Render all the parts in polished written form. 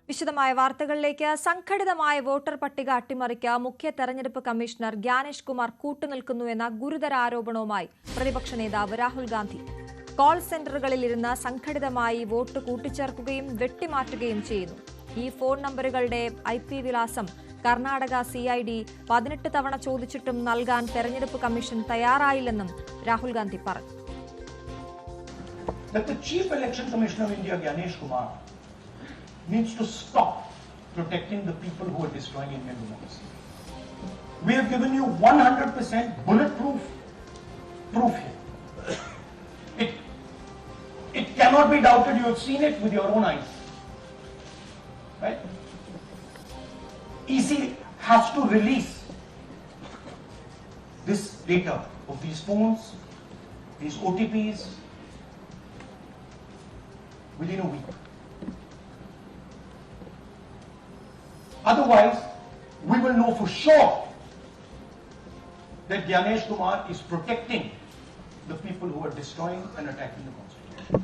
വിശദമായ വാർത്തകളിലേക്ക്. സംഘടിതമായ വോട്ടർ പട്ടിക അട്ടിമറിക്ക് മുഖ്യ തെരഞ്ഞെടുപ്പ് കമ്മീഷണർ ഗ്യാനേഷ് കുമാർ കൂട്ടുനിൽക്കുന്നുവെന്ന ഗുരുതര ആരോപണവുമായി പ്രതിപക്ഷ നേതാവ് രാഹുൽ ഗാന്ധി. കോൾ സെന്ററുകളിൽ ഇരുന്ന് സംഘടിതമായി വോട്ട് കൂട്ടിച്ചേർക്കുകയും വെട്ടിമാറ്റുകയും ചെയ്യുന്നു. ഈ ഫോൺ നമ്പറുകളുടെ IP വിലാസം കർണാടക CID 18 തവണ ചോദിച്ചിട്ടും നൽകാൻ തെരഞ്ഞെടുപ്പ് കമ്മീഷൻ തയ്യാറായില്ലെന്നും രാഹുൽ ഗാന്ധി പറഞ്ഞു. The Chief Election Commissioner of India, Gyanesh Kumar, needs to stop protecting the people who are destroying Indian democracy. We have given you 100% bulletproof proof here. It cannot be doubted. You have seen it with your own eyes. Right? EC has to release this data of these phones, these OTPs, within a week. Otherwise, we will know for sure that Gyanesh Kumar is protecting the people who are destroying and attacking the Constitution.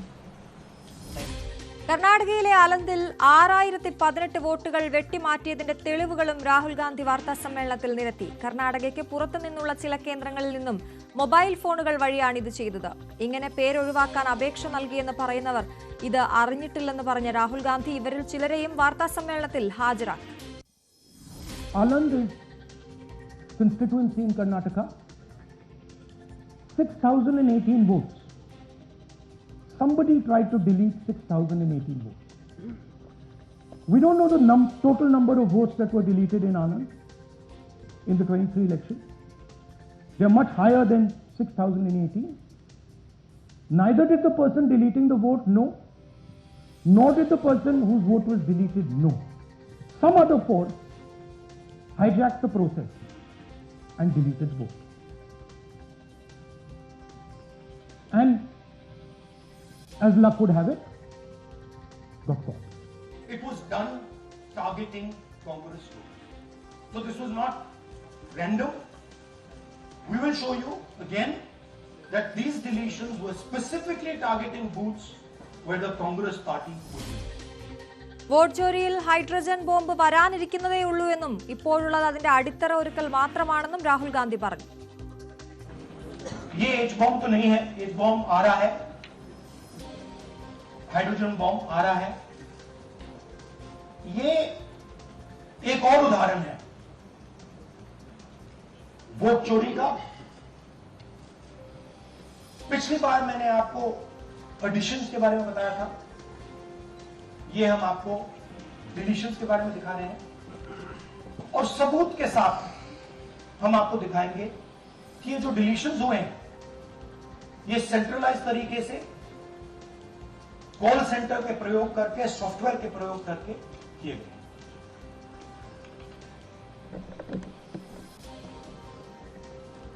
കർണാടകയിലെ അലന്തിൽ 6018 വോട്ടുകൾ വെട്ടിമാറ്റിയതിന്റെ തെളിവുകളും രാഹുൽ ഗാന്ധി വാർത്താ സമ്മേളനത്തിൽ നിരത്തി. കർണാടകയ്ക്ക് പുറത്തുനിന്നുള്ള ചില കേന്ദ്രങ്ങളിൽ നിന്നും മൊബൈൽ ഫോണുകൾ വഴിയാണ് ഇത് ചെയ്തത്. ഇങ്ങനെ പേരൊഴിവാക്കാൻ അപേക്ഷ നൽകിയെന്ന് പറയുന്നവർ ഇത് അറിഞ്ഞിട്ടില്ലെന്ന് പറഞ്ഞ രാഹുൽ ഗാന്ധി ഇവരിൽ ചിലരെയും വാർത്താ സമ്മേളനത്തിൽ ഹാജരാക്കി. Aland is constituency in Karnataka, 6,018 votes. Somebody tried to delete 6,018 votes. We don't know the total number of votes that were deleted in Anand in the 23 election. They are much higher than 6,018. Neither did the person deleting the vote know, nor did the person whose vote was deleted know. Some other force hijacked the process and deleted vote. And as luck would have it, got caught. It was done targeting Congress votes. So this was not random. We will show you again that these deletions were specifically targeting booths where the Congress party would be. Vote ചോരിയിൽ hydrogen bomb വരാനിരിക്കുന്നതേയുള്ളൂ എന്നും ഇപ്പോഴുള്ളത് അതിന്റെ അടിത്തറ ഒരുക്കൽ മാത്രമാണെന്നും രാഹുൽ ഗാന്ധി പറഞ്ഞു. ये H bomb तो नहीं है, एच बॉम्ब आ रहा है, हाइड्रोजन बॉम्ब आ रहा है. ये एक और उदाहरण है वोट चोरी का. पिछली बार मैंने आपको एडिशंस के बारे में बताया था. ये हम आपको डिलीशंस के बारे में दिखा रहे हैं और सबूत के साथ हम आपको दिखाएंगे कि ये जो डिलीशंस हुए हैं ये सेंट्रलाइज तरीके से कॉल सेंटर के प्रयोग करके, सॉफ्टवेयर के प्रयोग करके किए गए.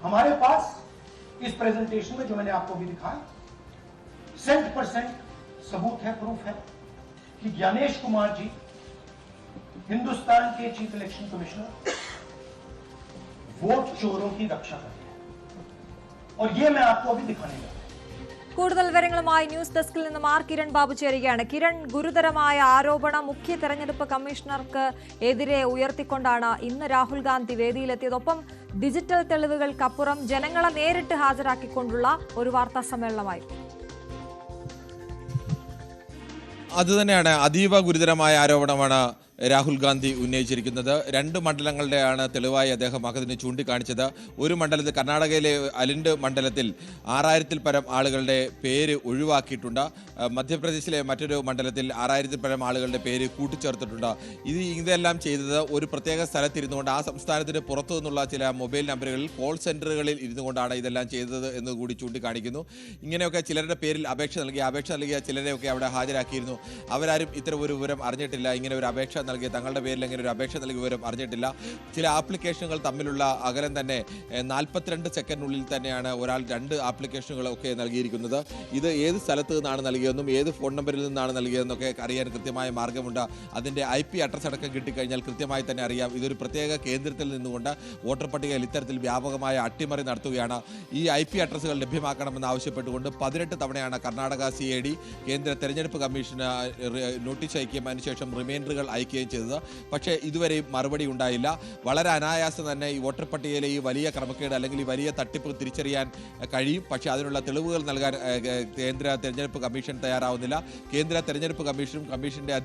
हमारे पास इस प्रेजेंटेशन में जो मैंने आपको भी दिखाया 100% सबूत है, प्रूफ है कि ज्ञानेश कुमार जी हिंदुस्तान के चीफ इलेक्शन कमिश्नर वोट चोरों की रक्षा करते हैं और ये मैं आपको अभी दिखाने जा रहा हूं. കൂടുതൽ വിവരങ്ങളുമായി ന്യൂസ് ഡെസ്കിൽ നിന്ന് കിരൺ ബാബു ചേരുകയാണ്. കിരൺ, ഗുരുതരമായ ആരോപണം മുഖ്യ തെരഞ്ഞെടുപ്പ് കമ്മീഷണർക്ക് എതിരെ ഉയർത്തിക്കൊണ്ടാണ് ഇന്ന് രാഹുൽ ഗാന്ധി വേദിയിലെത്തിയത്. ഒപ്പം ഡിജിറ്റൽ തെളിവുകൾക്കപ്പുറം ജനങ്ങളെ നേരിട്ട് ഹാജരാക്കിക്കൊണ്ടുള്ള ഒരു വാർത്താ സമ്മേളനമായിരുന്നു. അതുതന്നെയാണ്, അതീവ ഗുരുതരമായ ആരോപണമാണ് രാഹുൽ ഗാന്ധി ഉന്നയിച്ചിരിക്കുന്നത്. 2 മണ്ഡലങ്ങളുടെയാണ് തെളിവായി അദ്ദേഹം അതിന് ചൂണ്ടിക്കാണിച്ചത്. ഒരു മണ്ഡലത്തിൽ, കർണാടകയിലെ അലിൻഡ് മണ്ഡലത്തിൽ 6000-ൽ പരം ആളുകളുടെ പേര് ഒഴിവാക്കിയിട്ടുണ്ട്. മധ്യപ്രദേശിലെ മറ്റൊരു മണ്ഡലത്തിൽ 6000-ൽ പരം ആളുകളുടെ പേര് കൂട്ടിച്ചേർത്തിട്ടുണ്ട്. ഇതെല്ലാം ചെയ്തത് ഒരു പ്രത്യേക സ്ഥലത്തിരുന്നുകൊണ്ട്, ആ സംസ്ഥാനത്തിന് പുറത്തു നിന്നുള്ള ചില മൊബൈൽ നമ്പറുകളിൽ കോൾ സെന്ററുകളിൽ ഇരുന്നുകൊണ്ടാണ് ഇതെല്ലാം ചെയ്തത് എന്ന് കൂടി ചൂണ്ടിക്കാണിക്കുന്നു. ഇങ്ങനെയൊക്കെ ചിലരുടെ പേരിൽ അപേക്ഷ നൽകിയ ചിലരെയൊക്കെ അവിടെ ഹാജരാക്കിയിരുന്നു. അവരാരും ഇത്തരം ഒരു വിവരം അറിഞ്ഞിട്ടില്ല. ഇങ്ങനെ ഒരു അപേക്ഷ നൽകിയ തങ്ങളുടെ പേരിൽ എങ്ങനെ ഒരു അപേക്ഷ നൽകിയ വിവരം അറിഞ്ഞിട്ടില്ല. ചില ആപ്ലിക്കേഷനുകൾ തമ്മിലുള്ള അകലം തന്നെ 42 സെക്കൻഡിനുള്ളിൽ തന്നെയാണ് ഒരാൾ 2 ആപ്ലിക്കേഷനുകളൊക്കെ നൽകിയിരിക്കുന്നത്. ഇത് ഏത് സ്ഥലത്ത് നിന്നാണ് നൽകിയതെന്നും ഏത് ഫോൺ നമ്പറിൽ നിന്നാണ് നൽകിയതെന്നൊക്കെ അറിയാൻ കൃത്യമായ മാർഗ്ഗമുണ്ട്. അതിൻ്റെ IP അഡ്രസ് അടക്കം കിട്ടിക്കഴിഞ്ഞാൽ കൃത്യമായി തന്നെ അറിയാം. ഇതൊരു പ്രത്യേക കേന്ദ്രത്തിൽ നിന്നുകൊണ്ട് വോട്ടർ പട്ടികയിൽ ഇത്തരത്തിൽ വ്യാപകമായ അട്ടിമറി നടത്തുകയാണ്. ഈ IP അഡ്രസ്സുകൾ ലഭ്യമാക്കണമെന്ന് ആവശ്യപ്പെട്ടുകൊണ്ട് 18 തവണയാണ് കർണാടക CID കേന്ദ്ര തെരഞ്ഞെടുപ്പ് കമ്മീഷന് നോട്ടീസ് അയക്കുകയും അതിനുശേഷം റിമൈൻഡറുകൾ അയക്കുകയും ചെയ്തത്. പക്ഷേ ഇതുവരെയും മറുപടി ഉണ്ടായില്ല. വളരെ അനായാസം തന്നെ ഈ വോട്ടർ പട്ടികയിലെ ഈ വലിയ ക്രമക്കേട് അല്ലെങ്കിൽ ഈ വലിയ തട്ടിപ്പ് തിരിച്ചറിയാൻ കഴിയും. പക്ഷേ അതിനുള്ള തെളിവുകൾ നൽകാൻ കേന്ദ്ര തെരഞ്ഞെടുപ്പ് കമ്മീഷൻ തയ്യാറാവുന്നില്ല. കേന്ദ്ര തെരഞ്ഞെടുപ്പ് കമ്മീഷന്റെ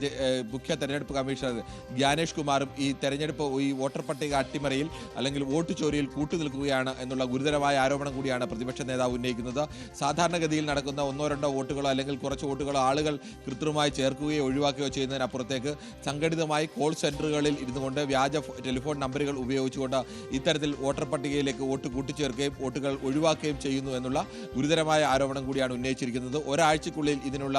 മുഖ്യ തെരഞ്ഞെടുപ്പ് കമ്മീഷണർ ഗ്യാനേഷ് കുമാറും ഈ വോട്ടർ പട്ടിക അട്ടിമറിയിൽ അല്ലെങ്കിൽ വോട്ട് ചോരിയിൽ കൂട്ടുനിൽക്കുകയാണ് എന്നുള്ള ഗുരുതരമായ ആരോപണം കൂടിയാണ് പ്രതിപക്ഷ നേതാവ് ഉന്നയിക്കുന്നത്. സാധാരണഗതിയിൽ നടക്കുന്ന 1-2 വോട്ടുകളോ അല്ലെങ്കിൽ കുറച്ച് വോട്ടുകളോ ആളുകൾ കൃത്രിമമായി ചേർക്കുകയോ ഒഴിവാക്കുകയോ ചെയ്യുന്നതിനപ്പുറത്തേക്ക് സംഘടിതമായി കോൾ സെന്ററുകളിൽ ഇരുന്നുകൊണ്ട് വ്യാജ ടെലിഫോൺ നമ്പറുകൾ ഉപയോഗിച്ചുകൊണ്ട് ഇത്തരത്തിൽ വോട്ടർ പട്ടികയിലേക്ക് വോട്ട് കൂട്ടിച്ചേർക്കുകയും വോട്ടുകൾ ഒഴിവാക്കുകയും ചെയ്യുന്നു എന്നുള്ള ഗുരുതരമായ ആരോപണം കൂടിയാണ് ഉന്നയിച്ചിരിക്കുന്നത്. ഒരാഴ്ചക്കുള്ളിൽ ഇതിനുള്ള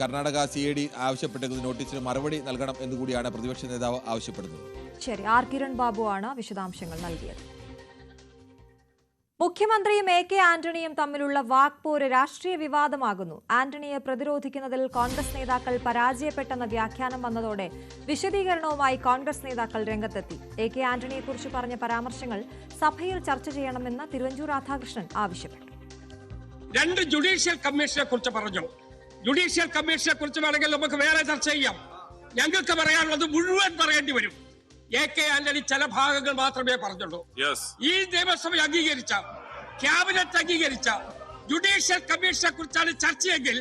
കർണാടക CID ആവശ്യപ്പെട്ടിരിക്കുന്ന നോട്ടീസിന് മറുപടി നൽകണം എന്നുകൂടിയാണ് പ്രതിപക്ഷ നേതാവ് ആവശ്യപ്പെടുന്നത്. ശരി, ആർ കിരൺ ബാബുവാണ് വിശദാംശങ്ങൾ നൽകിയത്. മുഖ്യമന്ത്രിയും AK ആന്റണിയും തമ്മിലുള്ള വാക്പോര് രാഷ്ട്രീയ വിവാദമാകുന്നു. ആന്റണിയെ പ്രതിരോധിക്കുന്നതിൽ കോൺഗ്രസ് നേതാക്കൾ പരാജയപ്പെട്ടെന്ന വ്യാഖ്യാനം വന്നതോടെ വിശദീകരണവുമായി കോൺഗ്രസ് നേതാക്കൾ രംഗത്തെത്തി. AK ആന്റണിയെക്കുറിച്ച് പറഞ്ഞ പരാമർശങ്ങൾ സഭയിൽ ചർച്ച ചെയ്യണമെന്ന് തിരുവഞ്ചൂർ രാധാകൃഷ്ണൻ ആവശ്യപ്പെട്ടു. 2 ജുഡീഷ്യൽ കമ്മീഷനെ കുറിച്ച് പറഞ്ഞു. ജുഡീഷ്യൽ കമ്മീഷനെ കുറിച്ച് വേണമെങ്കിൽ നമുക്ക് വേറെ ചർച്ച ചെയ്യാം. ഞങ്ങൾക്ക് പറയാനുള്ളത് മുഴുവൻ പറയേണ്ടി വരും. AK ആന്റണി ചില ഭാഗങ്ങൾ മാത്രമേ പറഞ്ഞുള്ളൂ. ഈ നിയമസഭ അംഗീകരിച്ച, ക്യാബിനറ്റ് അംഗീകരിച്ച ജുഡീഷ്യൽ കമ്മീഷനെ കുറിച്ചാണ് ചർച്ചയെങ്കിൽ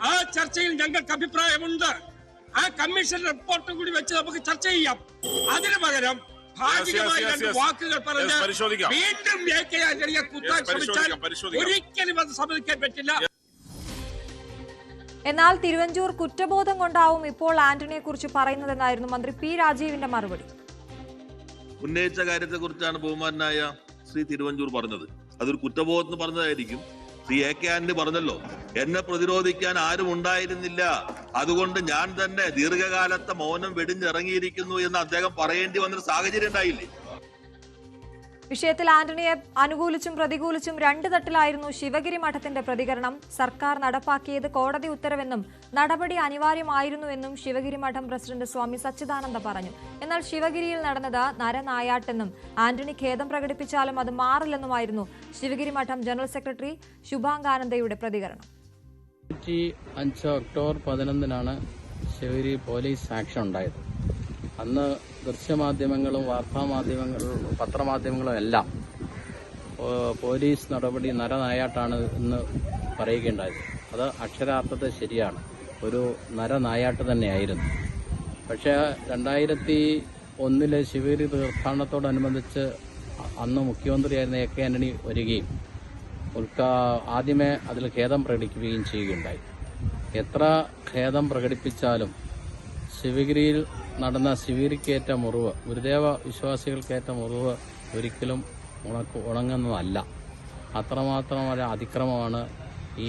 ആ ചർച്ചയിൽ ഞങ്ങൾക്ക് അഭിപ്രായമുണ്ട്. ആ കമ്മീഷൻ റിപ്പോർട്ടും കൂടി വെച്ച് നമുക്ക് ചർച്ച ചെയ്യാം. അതിനു പകരം ഭാഗികമായി 2 വാക്കുകൾ പറഞ്ഞ് വീണ്ടും AK ആന്റണിയെ കുത്താൻ ശ്രമിച്ചാൽ ഒരിക്കലും അത് സമ്മതിക്കാൻ പറ്റില്ല. എന്നാൽ തിരുവഞ്ചൂർ കുറ്റബോധം കൊണ്ടാവും ഇപ്പോൾ ആന്റണിയെ കുറിച്ച് പറയുന്നതെന്നായിരുന്നു മന്ത്രി P രാജീവിന്റെ മറുപടി. ഉന്നയിച്ച കാര്യത്തെക്കുറിച്ചാണ് ബഹുമാനായ ശ്രീ തിരുവഞ്ചൂർ പറഞ്ഞത്. അതൊരു കുറ്റബോധത്തിന് പറഞ്ഞതായിരിക്കും. ശ്രീ AK ആന്റണി പറഞ്ഞല്ലോ, എന്നെ പ്രതിരോധിക്കാൻ ആരും ഉണ്ടായിരുന്നില്ല, അതുകൊണ്ട് ഞാൻ തന്നെ ദീർഘകാലത്തെ മൗനം വെടിഞ്ഞിറങ്ങിയിരിക്കുന്നു എന്ന് അദ്ദേഹം പറയേണ്ടി വന്നൊരു സാഹചര്യം ഉണ്ടായില്ലേ? വിഷയത്തിൽ ആന്റണിയെ അനുകൂലിച്ചും പ്രതികൂലിച്ചും 2 തട്ടിലായിരുന്നു ശിവഗിരി മഠത്തിന്റെ പ്രതികരണം. സർക്കാർ നടപ്പാക്കിയത് കോടതി ഉത്തരവെന്നും നടപടി അനിവാര്യമായിരുന്നുവെന്നും ശിവഗിരി മഠം പ്രസിഡന്റ് സ്വാമി സച്ചിദാനന്ദ പറഞ്ഞു. എന്നാൽ ശിവഗിരിയിൽ നടന്നത് നരനായാട്ടെന്നും ആന്റണി ഖേദം പ്രകടിപ്പിച്ചാലും അത് മാറില്ലെന്നുമായിരുന്നു ശിവഗിരി മഠം ജനറൽ സെക്രട്ടറി ശുഭാംഗാനന്ദയുടെ പ്രതികരണം. 5 ഒക്ടോബർ 11 ശിവഗിരി പോലീസ് ആക്ഷൻ ഉണ്ടായത്. അന്ന് ദൃശ്യമാധ്യമങ്ങളും വാർത്താമാധ്യമങ്ങളും പത്രമാധ്യമങ്ങളും എല്ലാം പോലീസ് നടപടി നരനായാട്ടാണ് എന്ന് പറയുകയുണ്ടായത്. അത് അക്ഷരാർത്ഥത്തിൽ ശരിയാണ്, ഒരു നരനായാട്ട് തന്നെയായിരുന്നു. പക്ഷേ 2001 ശിവഗിരി തീർത്ഥാടനത്തോടനുബന്ധിച്ച് അന്ന് മുഖ്യമന്ത്രിയായിരുന്ന AK ആന്റണി വരികയും ആദ്യമേ അതിൽ ഖേദം പ്രകടിപ്പിക്കുകയും ചെയ്യുകയുണ്ടായി. എത്ര ഖേദം പ്രകടിപ്പിച്ചാലും ശിവഗിരിയിൽ നടന്ന ശിവഗിരിക്കേറ്റ മുറിവ്, ഗുരുദേവ വിശ്വാസികൾക്കേറ്റ മുറിവ് ഒരിക്കലും ഉണങ്ങുന്നതല്ല. അത്രമാത്രം ഒരു അതിക്രമമാണ് ഈ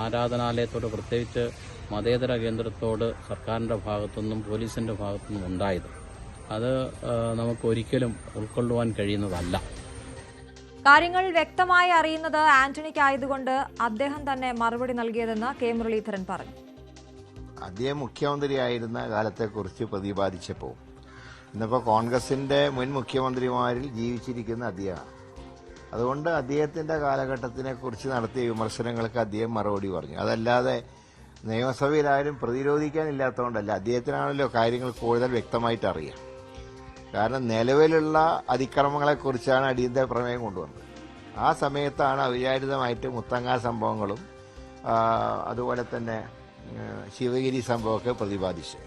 ആരാധനാലയത്തോട്, പ്രത്യേകിച്ച് മതേതര കേന്ദ്രത്തോട് സർക്കാരിൻ്റെ ഭാഗത്തുനിന്നും പോലീസിൻ്റെ ഭാഗത്തുനിന്നും ഉണ്ടായത്. അത് നമുക്ക് ഒരിക്കലും ഉൾക്കൊള്ളുവാൻ കഴിയുന്നതല്ല. കാര്യങ്ങൾ വ്യക്തമായി അറിയുന്നത് ആന്റണിക്കായതുകൊണ്ട് അദ്ദേഹം തന്നെ മറുപടി നൽകിയതെന്ന് K മുരളീധരൻ പറഞ്ഞു. അദ്ദേഹം മുഖ്യമന്ത്രിയായിരുന്ന കാലത്തെക്കുറിച്ച് പ്രതിപാദിച്ചപ്പോൾ ഇന്നിപ്പോൾ കോൺഗ്രസിന്റെ മുൻ മുഖ്യമന്ത്രിമാരിൽ ജീവിച്ചിരിക്കുന്ന അദ്ദേഹമാണ്. അതുകൊണ്ട് അദ്ദേഹത്തിന്റെ കാലഘട്ടത്തിനെ കുറിച്ച് നടത്തിയ വിമർശനങ്ങൾക്ക് അദ്ദേഹം മറുപടി പറഞ്ഞു. അതല്ലാതെ നിയമസഭയിൽ ആരും പ്രതിരോധിക്കാനില്ലാത്തതുകൊണ്ടല്ല. അദ്ദേഹത്തിനാണല്ലോ കാര്യങ്ങൾ കൂടുതൽ വ്യക്തമായിട്ട് അറിയാം. കാരണം നിലവിലുള്ള അതിക്രമങ്ങളെക്കുറിച്ചാണ് അടിയന്തര പ്രമേയം കൊണ്ടുവന്നത്. ആ സമയത്താണ് അവിചാരിതമായിട്ട് മുത്തങ്ങ സംഭവങ്ങളും അതുപോലെ തന്നെ ശിവഗിരി സംഭവമൊക്കെ പ്രതിപാദിച്ചത്.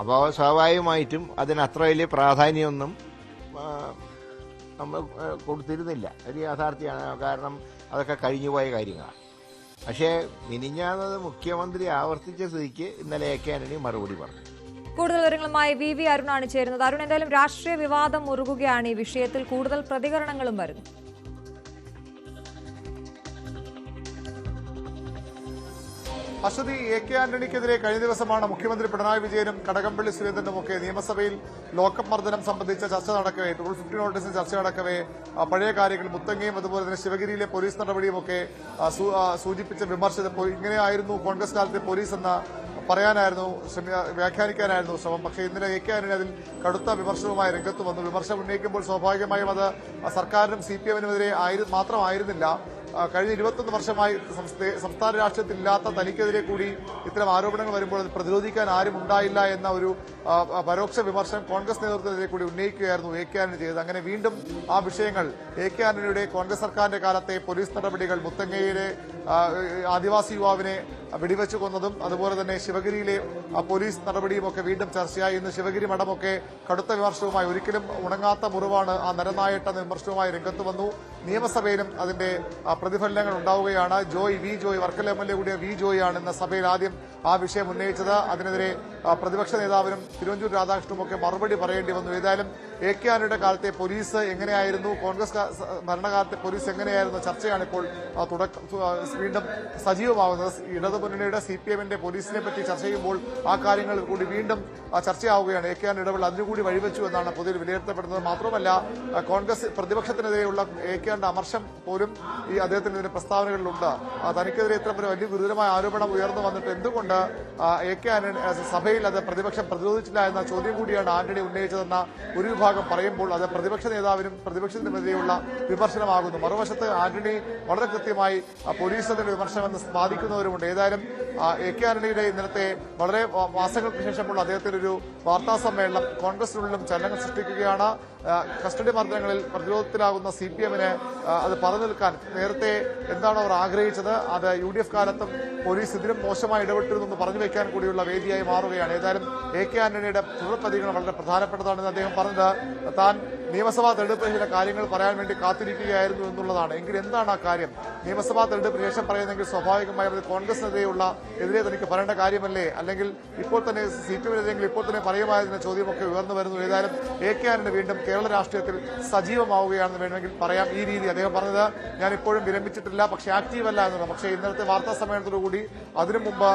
അപ്പോൾ സ്വാഭാവികമായിട്ടും അതിന് അത്ര വലിയ പ്രാധാന്യമൊന്നും നമ്മൾ കൊടുത്തിരുന്നില്ല. ഒരു യാഥാർത്ഥ്യമാണ്. കാരണം അതൊക്കെ കഴിഞ്ഞുപോയ കാര്യങ്ങളാണ്. പക്ഷേ മിനിഞ്ഞാന്നത് മുഖ്യമന്ത്രി ആവർത്തിച്ച സ്ഥിതിക്ക് ഇന്നലെ AK ആന്റണി മറുപടി പറഞ്ഞു. കൂടുതൽ വിവരങ്ങളുമായി VV അരുണാണ് ചേരുന്നത്. അരുൺ, എന്തായാലും രാഷ്ട്രീയ വിവാദം മുറുകുകയാണ്. ഈ വിഷയത്തിൽ കൂടുതൽ പ്രതികരണങ്ങളും വരുന്നു. അശ്വതി, AK ആന്റണിക്കെതിരെ കഴിഞ്ഞ ദിവസമാണ് മുഖ്യമന്ത്രി പിണറായി വിജയനും കടകംപള്ളി സുരേന്ദ്രനും ഒക്കെ നിയമസഭയിൽ ലോക്കപ്പ് മർദ്ദനം സംബന്ധിച്ച ചർച്ച നടക്കവേ, റൂൾ 50 നോട്ടീസിൽ ചർച്ച നടക്കവേ പഴയ കാര്യങ്ങൾ മുത്തങ്ങയും അതുപോലെ തന്നെ ശിവഗിരിയിലെ പോലീസ് നടപടിയുമൊക്കെ സൂചിപ്പിച്ച വിമർശനം ഇങ്ങനെയായിരുന്നു കോൺഗ്രസ് കാലത്തെ പോലീസ് എന്ന പറയാനായിരുന്നു വ്യാഖ്യാനിക്കാനായിരുന്നു ശ്രമം. പക്ഷേ ഇന്നലെ AK ആന്റണി അതിൽ കടുത്ത വിമർശനവുമായി രംഗത്ത് വന്നു. വിമർശനം ഉന്നയിക്കുമ്പോൾ സ്വാഭാവികമായും അത് സർക്കാരിനും CPM-നുമെതിരെ മാത്രമായിരുന്നില്ല. കഴിഞ്ഞ 21 വർഷമായി സംസ്ഥാന രാഷ്ട്രീയത്തിൽ ഇല്ലാത്ത തനിക്കെതിരെ കൂടി ഇത്തരം ആരോപണങ്ങൾ വരുമ്പോൾ അത് പ്രതിരോധിക്കാൻ ആരും ഉണ്ടായില്ല എന്ന ഒരു പരോക്ഷ വിമർശനം കോൺഗ്രസ് നേതൃത്വത്തിനെതിരെ കൂടി ഉന്നയിക്കുകയായിരുന്നു AK ആന്റണി ചെയ്തത്. അങ്ങനെ വീണ്ടും ആ വിഷയങ്ങൾ AK ആന്റണിയുടെ കോൺഗ്രസ് സർക്കാരിന്റെ കാലത്തെ പോലീസ് നടപടികൾ, മുത്തങ്ങയിലെ ആദിവാസി യുവാവിനെ വെടിവെച്ചു കൊന്നതും അതുപോലെ തന്നെ ശിവഗിരിയിലെ പോലീസ് നടപടിയും ഒക്കെ വീണ്ടും ചർച്ചയായി. ഇന്ന് ശിവഗിരി മഠമൊക്കെ കടുത്ത വിമർശനവുമായി, ഒരിക്കലും ഉണങ്ങാത്ത മുറിവാണ് ആ നരനായിട്ട് എന്ന വിമർശനവുമായി രംഗത്ത് വന്നു. നിയമസഭയിലും അതിന്റെ പ്രതിഫലനങ്ങൾ ഉണ്ടാവുകയാണ്. വി ജോയ് വർക്കല MLA കൂടിയ വി ജോയാണ് ഇന്ന് സഭയിൽ ആദ്യം ആ വിഷയം ഉന്നയിച്ചത്. അതിനെതിരെ പ്രതിപക്ഷ നേതാവിനും തിരുവഞ്ചൂർ രാധാകൃഷ്ണനും ഒക്കെ മറുപടി പറയേണ്ടി വന്നു. ഏതായാലും AK ആന്റണിയുടെ കാലത്തെ പോലീസ് എങ്ങനെയായിരുന്നു, കോൺഗ്രസ് ഭരണകാലത്തെ പോലീസ് എങ്ങനെയായിരുന്നു ചർച്ചയാണ് ഇപ്പോൾ വീണ്ടും സജീവമാകുന്നത്. ഇടതുമുന്നണിയുടെ CPM-ന്റെ പോലീസിനെ പറ്റി ചർച്ച ചെയ്യുമ്പോൾ ആ കാര്യങ്ങൾ കൂടി വീണ്ടും ചർച്ചയാവുകയാണ്. AK ആന്റണി ഇടപെടൽ അതിനുകൂടി വഴിവെച്ചു എന്നാണ് പൊതുവിൽ വിലയിരുത്തപ്പെടുന്നത്. മാത്രമല്ല കോൺഗ്രസ് പ്രതിപക്ഷത്തിനെതിരെയുള്ള AK ആന്റണിയുടെ അമർഷം പോലും ഈ അദ്ദേഹത്തിനെതിരെ പ്രസ്താവനകളിലുണ്ട്. തനിക്കെതിരെ ഇത്തരം ഒരു വലിയ ഗുരുതരമായ ആരോപണം ഉയർന്നു വന്നിട്ട് എന്തുകൊണ്ട് AK ആന്റണി സഭയിൽ അത് പ്രതിപക്ഷം പ്രതിരോധിച്ചില്ല എന്ന ചോദ്യം കൂടിയാണ് ആന്റണി ഉന്നയിച്ചതെന്ന ഒരു വിഭാഗം പറയുമ്പോൾ അത് പ്രതിപക്ഷ നേതാവിനും പ്രതിപക്ഷത്തിനെതിരെയുള്ള വിമർശനമാകുന്നു. മറുവശത്ത് ആന്റണി വളരെ കൃത്യമായി പോലീസിന്റെ വിമർശനമെന്ന് ബാധിക്കുന്നവരുമുണ്ട്. ഏതായാലും AK ആന്റണിയുടെ ഇന്നലത്തെ വളരെ മാസങ്ങൾക്ക് ശേഷമുള്ള അദ്ദേഹത്തിന്റെ ഒരു വാർത്താ സമ്മേളനം കോൺഗ്രസിനുള്ളിലും ചലനങ്ങൾ സൃഷ്ടിക്കുകയാണ്. കസ്റ്റഡി മർദ്ദനങ്ങളിൽ പ്രതിരോധത്തിലാകുന്ന CPM-ന് അത് പറഞ്ഞു നിൽക്കാൻ നേരത്തെ എന്താണോ അവർ ആഗ്രഹിച്ചത് അത് UDF കാലത്തും പോലീസ് ഇതിലും മോശമായി ഇടപെട്ടിരുന്നെന്ന് പറഞ്ഞു വയ്ക്കാൻ കൂടിയുള്ള വേദിയായി മാറുകയാണ്. ഏതായാലും AK ആന്റണിയുടെ തുടർ പ്രതികരണം വളരെ പ്രധാനപ്പെട്ടതാണെന്ന് അദ്ദേഹം പറഞ്ഞത് താൻ നിയമസഭാ തെരഞ്ഞെടുപ്പിന് ചില കാര്യങ്ങൾ പറയാൻ വേണ്ടി കാത്തിരിക്കുകയായിരുന്നു എന്നുള്ളതാണ്. എങ്കിൽ എന്താണ് ആ കാര്യം? നിയമസഭാ തെരഞ്ഞെടുപ്പിന് ശേഷം പറയുന്നെങ്കിൽ സ്വാഭാവികമായും അത് കോൺഗ്രസിനെതിരെ തനിക്ക് പറയേണ്ട കാര്യമല്ലേ? അല്ലെങ്കിൽ ഇപ്പോൾ തന്നെ CPM-നെതിരെങ്കിൽ ഇപ്പോൾ തന്നെ പറയുമായിരുന്ന ചോദ്യമൊക്കെ ഉയർന്നു വരുന്നു. ഏതായാലും AK ആന്റണി വീണ്ടും കേരള രാഷ്ട്രീയത്തിൽ സജീവമാവുകയാണെന്ന് വേണമെങ്കിൽ പറയാം. ഈ രീതി അദ്ദേഹം പറഞ്ഞത് ഞാൻ ഇപ്പോഴും വിരമിച്ചിട്ടില്ല, പക്ഷേ ആക്റ്റീവ് അല്ല എന്നുള്ളത്. പക്ഷേ ഇന്നലത്തെ വാർത്താ സമ്മേളനത്തോടുകൂടി അതിനു മുമ്പ്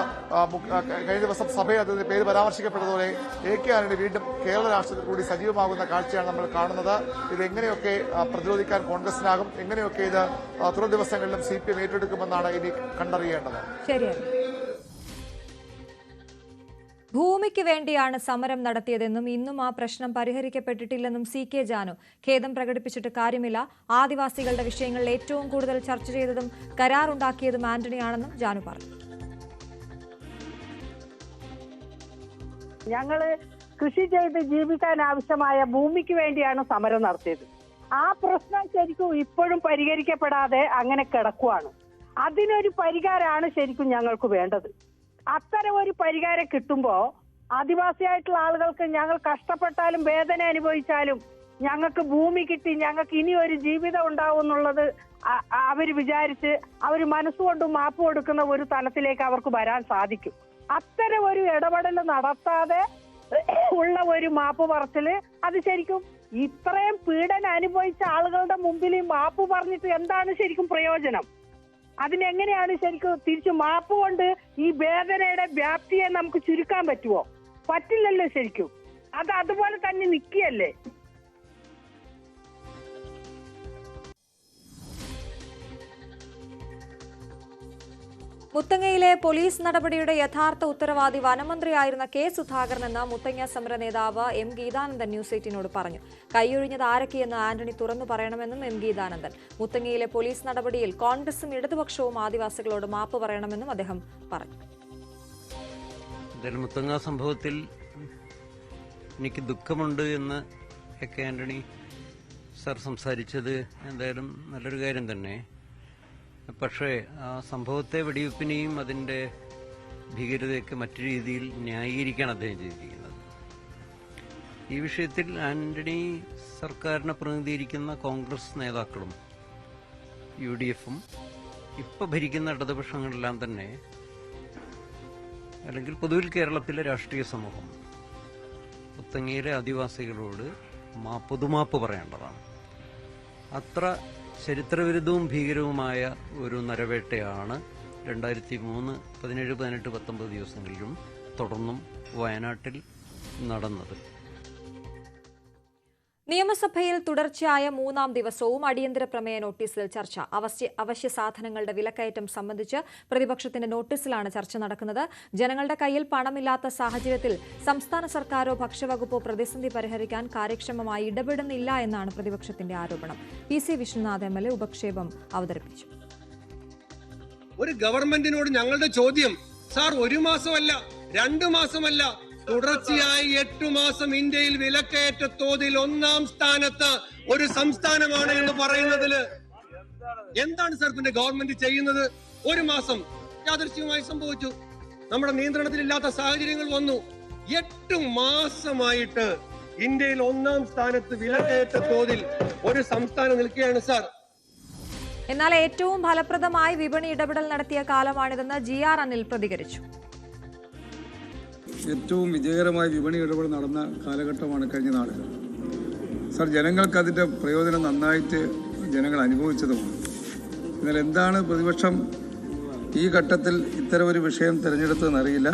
കഴിഞ്ഞ ദിവസം സഭയിൽ അതിന്റെ പേര് പരാമർശിക്കപ്പെട്ടതുപോലെ AK ആന്റണി വീണ്ടും കേരള രാഷ്ട്രീയത്തിൽ കൂടി സജീവമാകുന്ന കാഴ്ചയാണ് നമ്മൾ കാണുന്നത്. ഇത് എങ്ങനെയൊക്കെ പ്രതിരോധിക്കാൻ കോൺഗ്രസിനാകും, എങ്ങനെയൊക്കെ ഇത് തുടർ ദിവസങ്ങളിലും CPM ഏറ്റെടുക്കുമെന്നാണ് ഇനി കണ്ടറിയേണ്ടത്. ശരിയാണ്. ഭൂമിക്ക് വേണ്ടിയാണ് സമരം നടത്തിയതെന്നും ഇന്നും ആ പ്രശ്നം പരിഹരിക്കപ്പെട്ടിട്ടില്ലെന്നും CK ജാനു ഖേദം പ്രകടിപ്പിച്ചിട്ട് കാര്യമില്ല. ആദിവാസികളുടെ വിഷയങ്ങളിൽ ഏറ്റവും കൂടുതൽ ചർച്ച ചെയ്തതും കരാറുണ്ടാക്കിയതും ആന്റണിയാണെന്നും ജാനു പറഞ്ഞു. ഞങ്ങള് കൃഷി ചെയ്ത് ജീവിക്കാൻ ആവശ്യമായ ഭൂമിക്ക് വേണ്ടിയാണ് സമരം നടത്തിയത്. ആ പ്രശ്നം ശരിക്കും ഇപ്പോഴും പരിഹരിക്കപ്പെടാതെ അങ്ങനെ കിടക്കുവാണ്. അതിനൊരു പരിഹാരമാണ് ശരിക്കും ഞങ്ങൾക്ക് വേണ്ടത്. അത്തരം ഒരു പരിഹാരം കിട്ടുമ്പോ ആദിവാസിയായിട്ടുള്ള ആളുകൾക്ക് ഞങ്ങൾ കഷ്ടപ്പെട്ടാലും വേദന അനുഭവിച്ചാലും ഞങ്ങൾക്ക് ഭൂമി കിട്ടി, ഞങ്ങൾക്ക് ഇനി ഒരു ജീവിതം ഉണ്ടാവും എന്നുള്ളത് അവര് വിചാരിച്ച് അവർ മനസ്സുകൊണ്ട് മാപ്പ് കൊടുക്കുന്ന ഒരു തലത്തിലേക്ക് അവർക്ക് വരാൻ സാധിക്കും. അത്തരം ഒരു ഇടപെടൽ നടത്താതെ ഉള്ള ഒരു മാപ്പ് പറച്ചില് അത് ശരിക്കും ഇത്രയും പീഡനം അനുഭവിച്ച ആളുകളുടെ മുമ്പിൽ മാപ്പ് പറഞ്ഞിട്ട് എന്താണ് ശരിക്കും പ്രയോജനം? അതിനെങ്ങനെയാണ് ശരിക്കും തിരിച്ചു മാപ്പ് കൊണ്ട് ഈ വേദനയുടെ വ്യാപ്തിയെ നമുക്ക് ചുരുക്കാൻ പറ്റുമോ? പറ്റില്ലല്ലോ ശരിക്കും. അത് അതുപോലെ തന്നെ നിൽക്കുകയല്ലേ. മുത്തങ്ങയിലെ പോലീസ് നടപടിയുടെ യഥാർത്ഥ ഉത്തരവാദി വനമന്ത്രിയായിരുന്ന K സുധാകരൻ എന്ന മുത്തങ്ങ സമര നേതാവ് M ഗീതാനന്ദൻ ന്യൂസ് 18നോട് പറഞ്ഞു. കൈയൊഴിഞ്ഞത് ആരൊക്കെയെന്ന് ആന്റണി തുറന്നു പറയണമെന്നും M ഗീതാനന്ദൻ. മുത്തങ്ങയിലെ പോലീസ് നടപടിയിൽ കോൺഗ്രസും ഇടതുപക്ഷവും ആദിവാസികളോട് മാപ്പ് പറയണമെന്നും അദ്ദേഹം പറഞ്ഞു. മുത്തങ്ങ സംഭവത്തിൽ എനിക്ക് ദുഃഖമുണ്ട് എന്ന് AK ആന്റണി സർ സംസാരിച്ചത് എന്തായാലും നല്ലൊരു കാര്യം തന്നെ. പക്ഷേ ആ സംഭവത്തെ വെടിവെപ്പിനെയും അതിന്റെ ഭീകരതയൊക്കെ മറ്റു രീതിയിൽ ന്യായീകരിക്കാണ് അദ്ദേഹം ചെയ്തിരിക്കുന്നത്. ഈ വിഷയത്തിൽ ആന്റണി സർക്കാരിനെ പ്രതിനിധീകരിക്കുന്ന കോൺഗ്രസ് നേതാക്കളും UDF-ഉം ഇപ്പൊ ഭരിക്കുന്ന ഇടതുപക്ഷങ്ങളെല്ലാം തന്നെ, അല്ലെങ്കിൽ പൊതുവിൽ കേരളത്തിലെ രാഷ്ട്രീയ സമൂഹം മുത്തങ്ങയിലെ ആദിവാസികളോട് പൊതുമാപ്പ് പറയേണ്ടതാണ്. അത്ര ചരിത്രവിരുദ്ധവും ഭീകരവുമായ ഒരു നരവേട്ടയാണ് 2003, 17, 18, 19 ദിവസങ്ങളിലും തുടർന്നും വയനാട്ടിൽ നടന്നത്. നിയമസഭയിൽ തുടർച്ചയായ മൂന്നാം ദിവസവും അടിയന്തര പ്രമേയ നോട്ടീസിൽ ചർച്ച. അവശ്യ സാധനങ്ങളുടെ വിലക്കയറ്റം സംബന്ധിച്ച് പ്രതിപക്ഷത്തിന്റെ നോട്ടീസിലാണ് ചർച്ച നടക്കുന്നത്. ജനങ്ങളുടെ കയ്യിൽ പണമില്ലാത്ത സാഹചര്യത്തിൽ സംസ്ഥാന സർക്കാരോ ഭക്ഷ്യവകുപ്പോ പ്രതിസന്ധി പരിഹരിക്കാൻ കാര്യക്ഷമമായി ഇടപെടുന്നില്ല എന്നാണ് പ്രതിപക്ഷത്തിന്റെ ആരോപണം. PC വിഷ്ണുനാഥ് MLA ഉപക്ഷേപം അവതരിപ്പിച്ചു. ഒരു ഗവൺമെന്റിനോട് ഞങ്ങളുടെ ചോദ്യം, സാർ 1 മാസമല്ല 2 മാസമല്ല, തുടർച്ചയായി 8 മാസം ഇന്ത്യയിൽ വിലക്കയറ്റ തോതിൽ 1ാം സ്ഥാനത്ത് ഒരു സംസ്ഥാനമാണ് എന്ന് പറയുന്നതില് എന്താണ് സാർ പിന്നെ ഗവൺമെന്റ് ചെയ്യുന്നത്? 1 മാസം യാദൃശ്ചികമായി സംഭവിച്ചു, നമ്മുടെ നിയന്ത്രണത്തിലില്ലാത്ത സാഹചര്യങ്ങൾ വന്നു. 8 മാസമായിട്ട് ഇന്ത്യയിൽ 1ാം സ്ഥാനത്ത് വിലക്കയറ്റ തോതിൽ ഒരു സംസ്ഥാനം നിൽക്കുകയാണ് സാർ. എന്നാൽ ഏറ്റവും ഫലപ്രദമായി വിപണി ഇടപെടൽ നടത്തിയ കാലമാണിതെന്ന് GR അനിൽ പ്രതികരിച്ചു. ഏറ്റവും വിജയകരമായ വിപണി ഇടപെടൽ നടന്ന കാലഘട്ടമാണ് കഴിഞ്ഞ നാളുകൾ. സർ, ജനങ്ങൾക്ക് അതിൻ്റെ പ്രയോജനം നന്നായിട്ട് ജനങ്ങൾ അനുഭവിച്ചതുമാണ്. എന്നാൽ എന്താണ് പ്രതിപക്ഷം ഈ ഘട്ടത്തിൽ ഇത്തരമൊരു വിഷയം തിരഞ്ഞെടുത്തതെന്നറിയില്ല.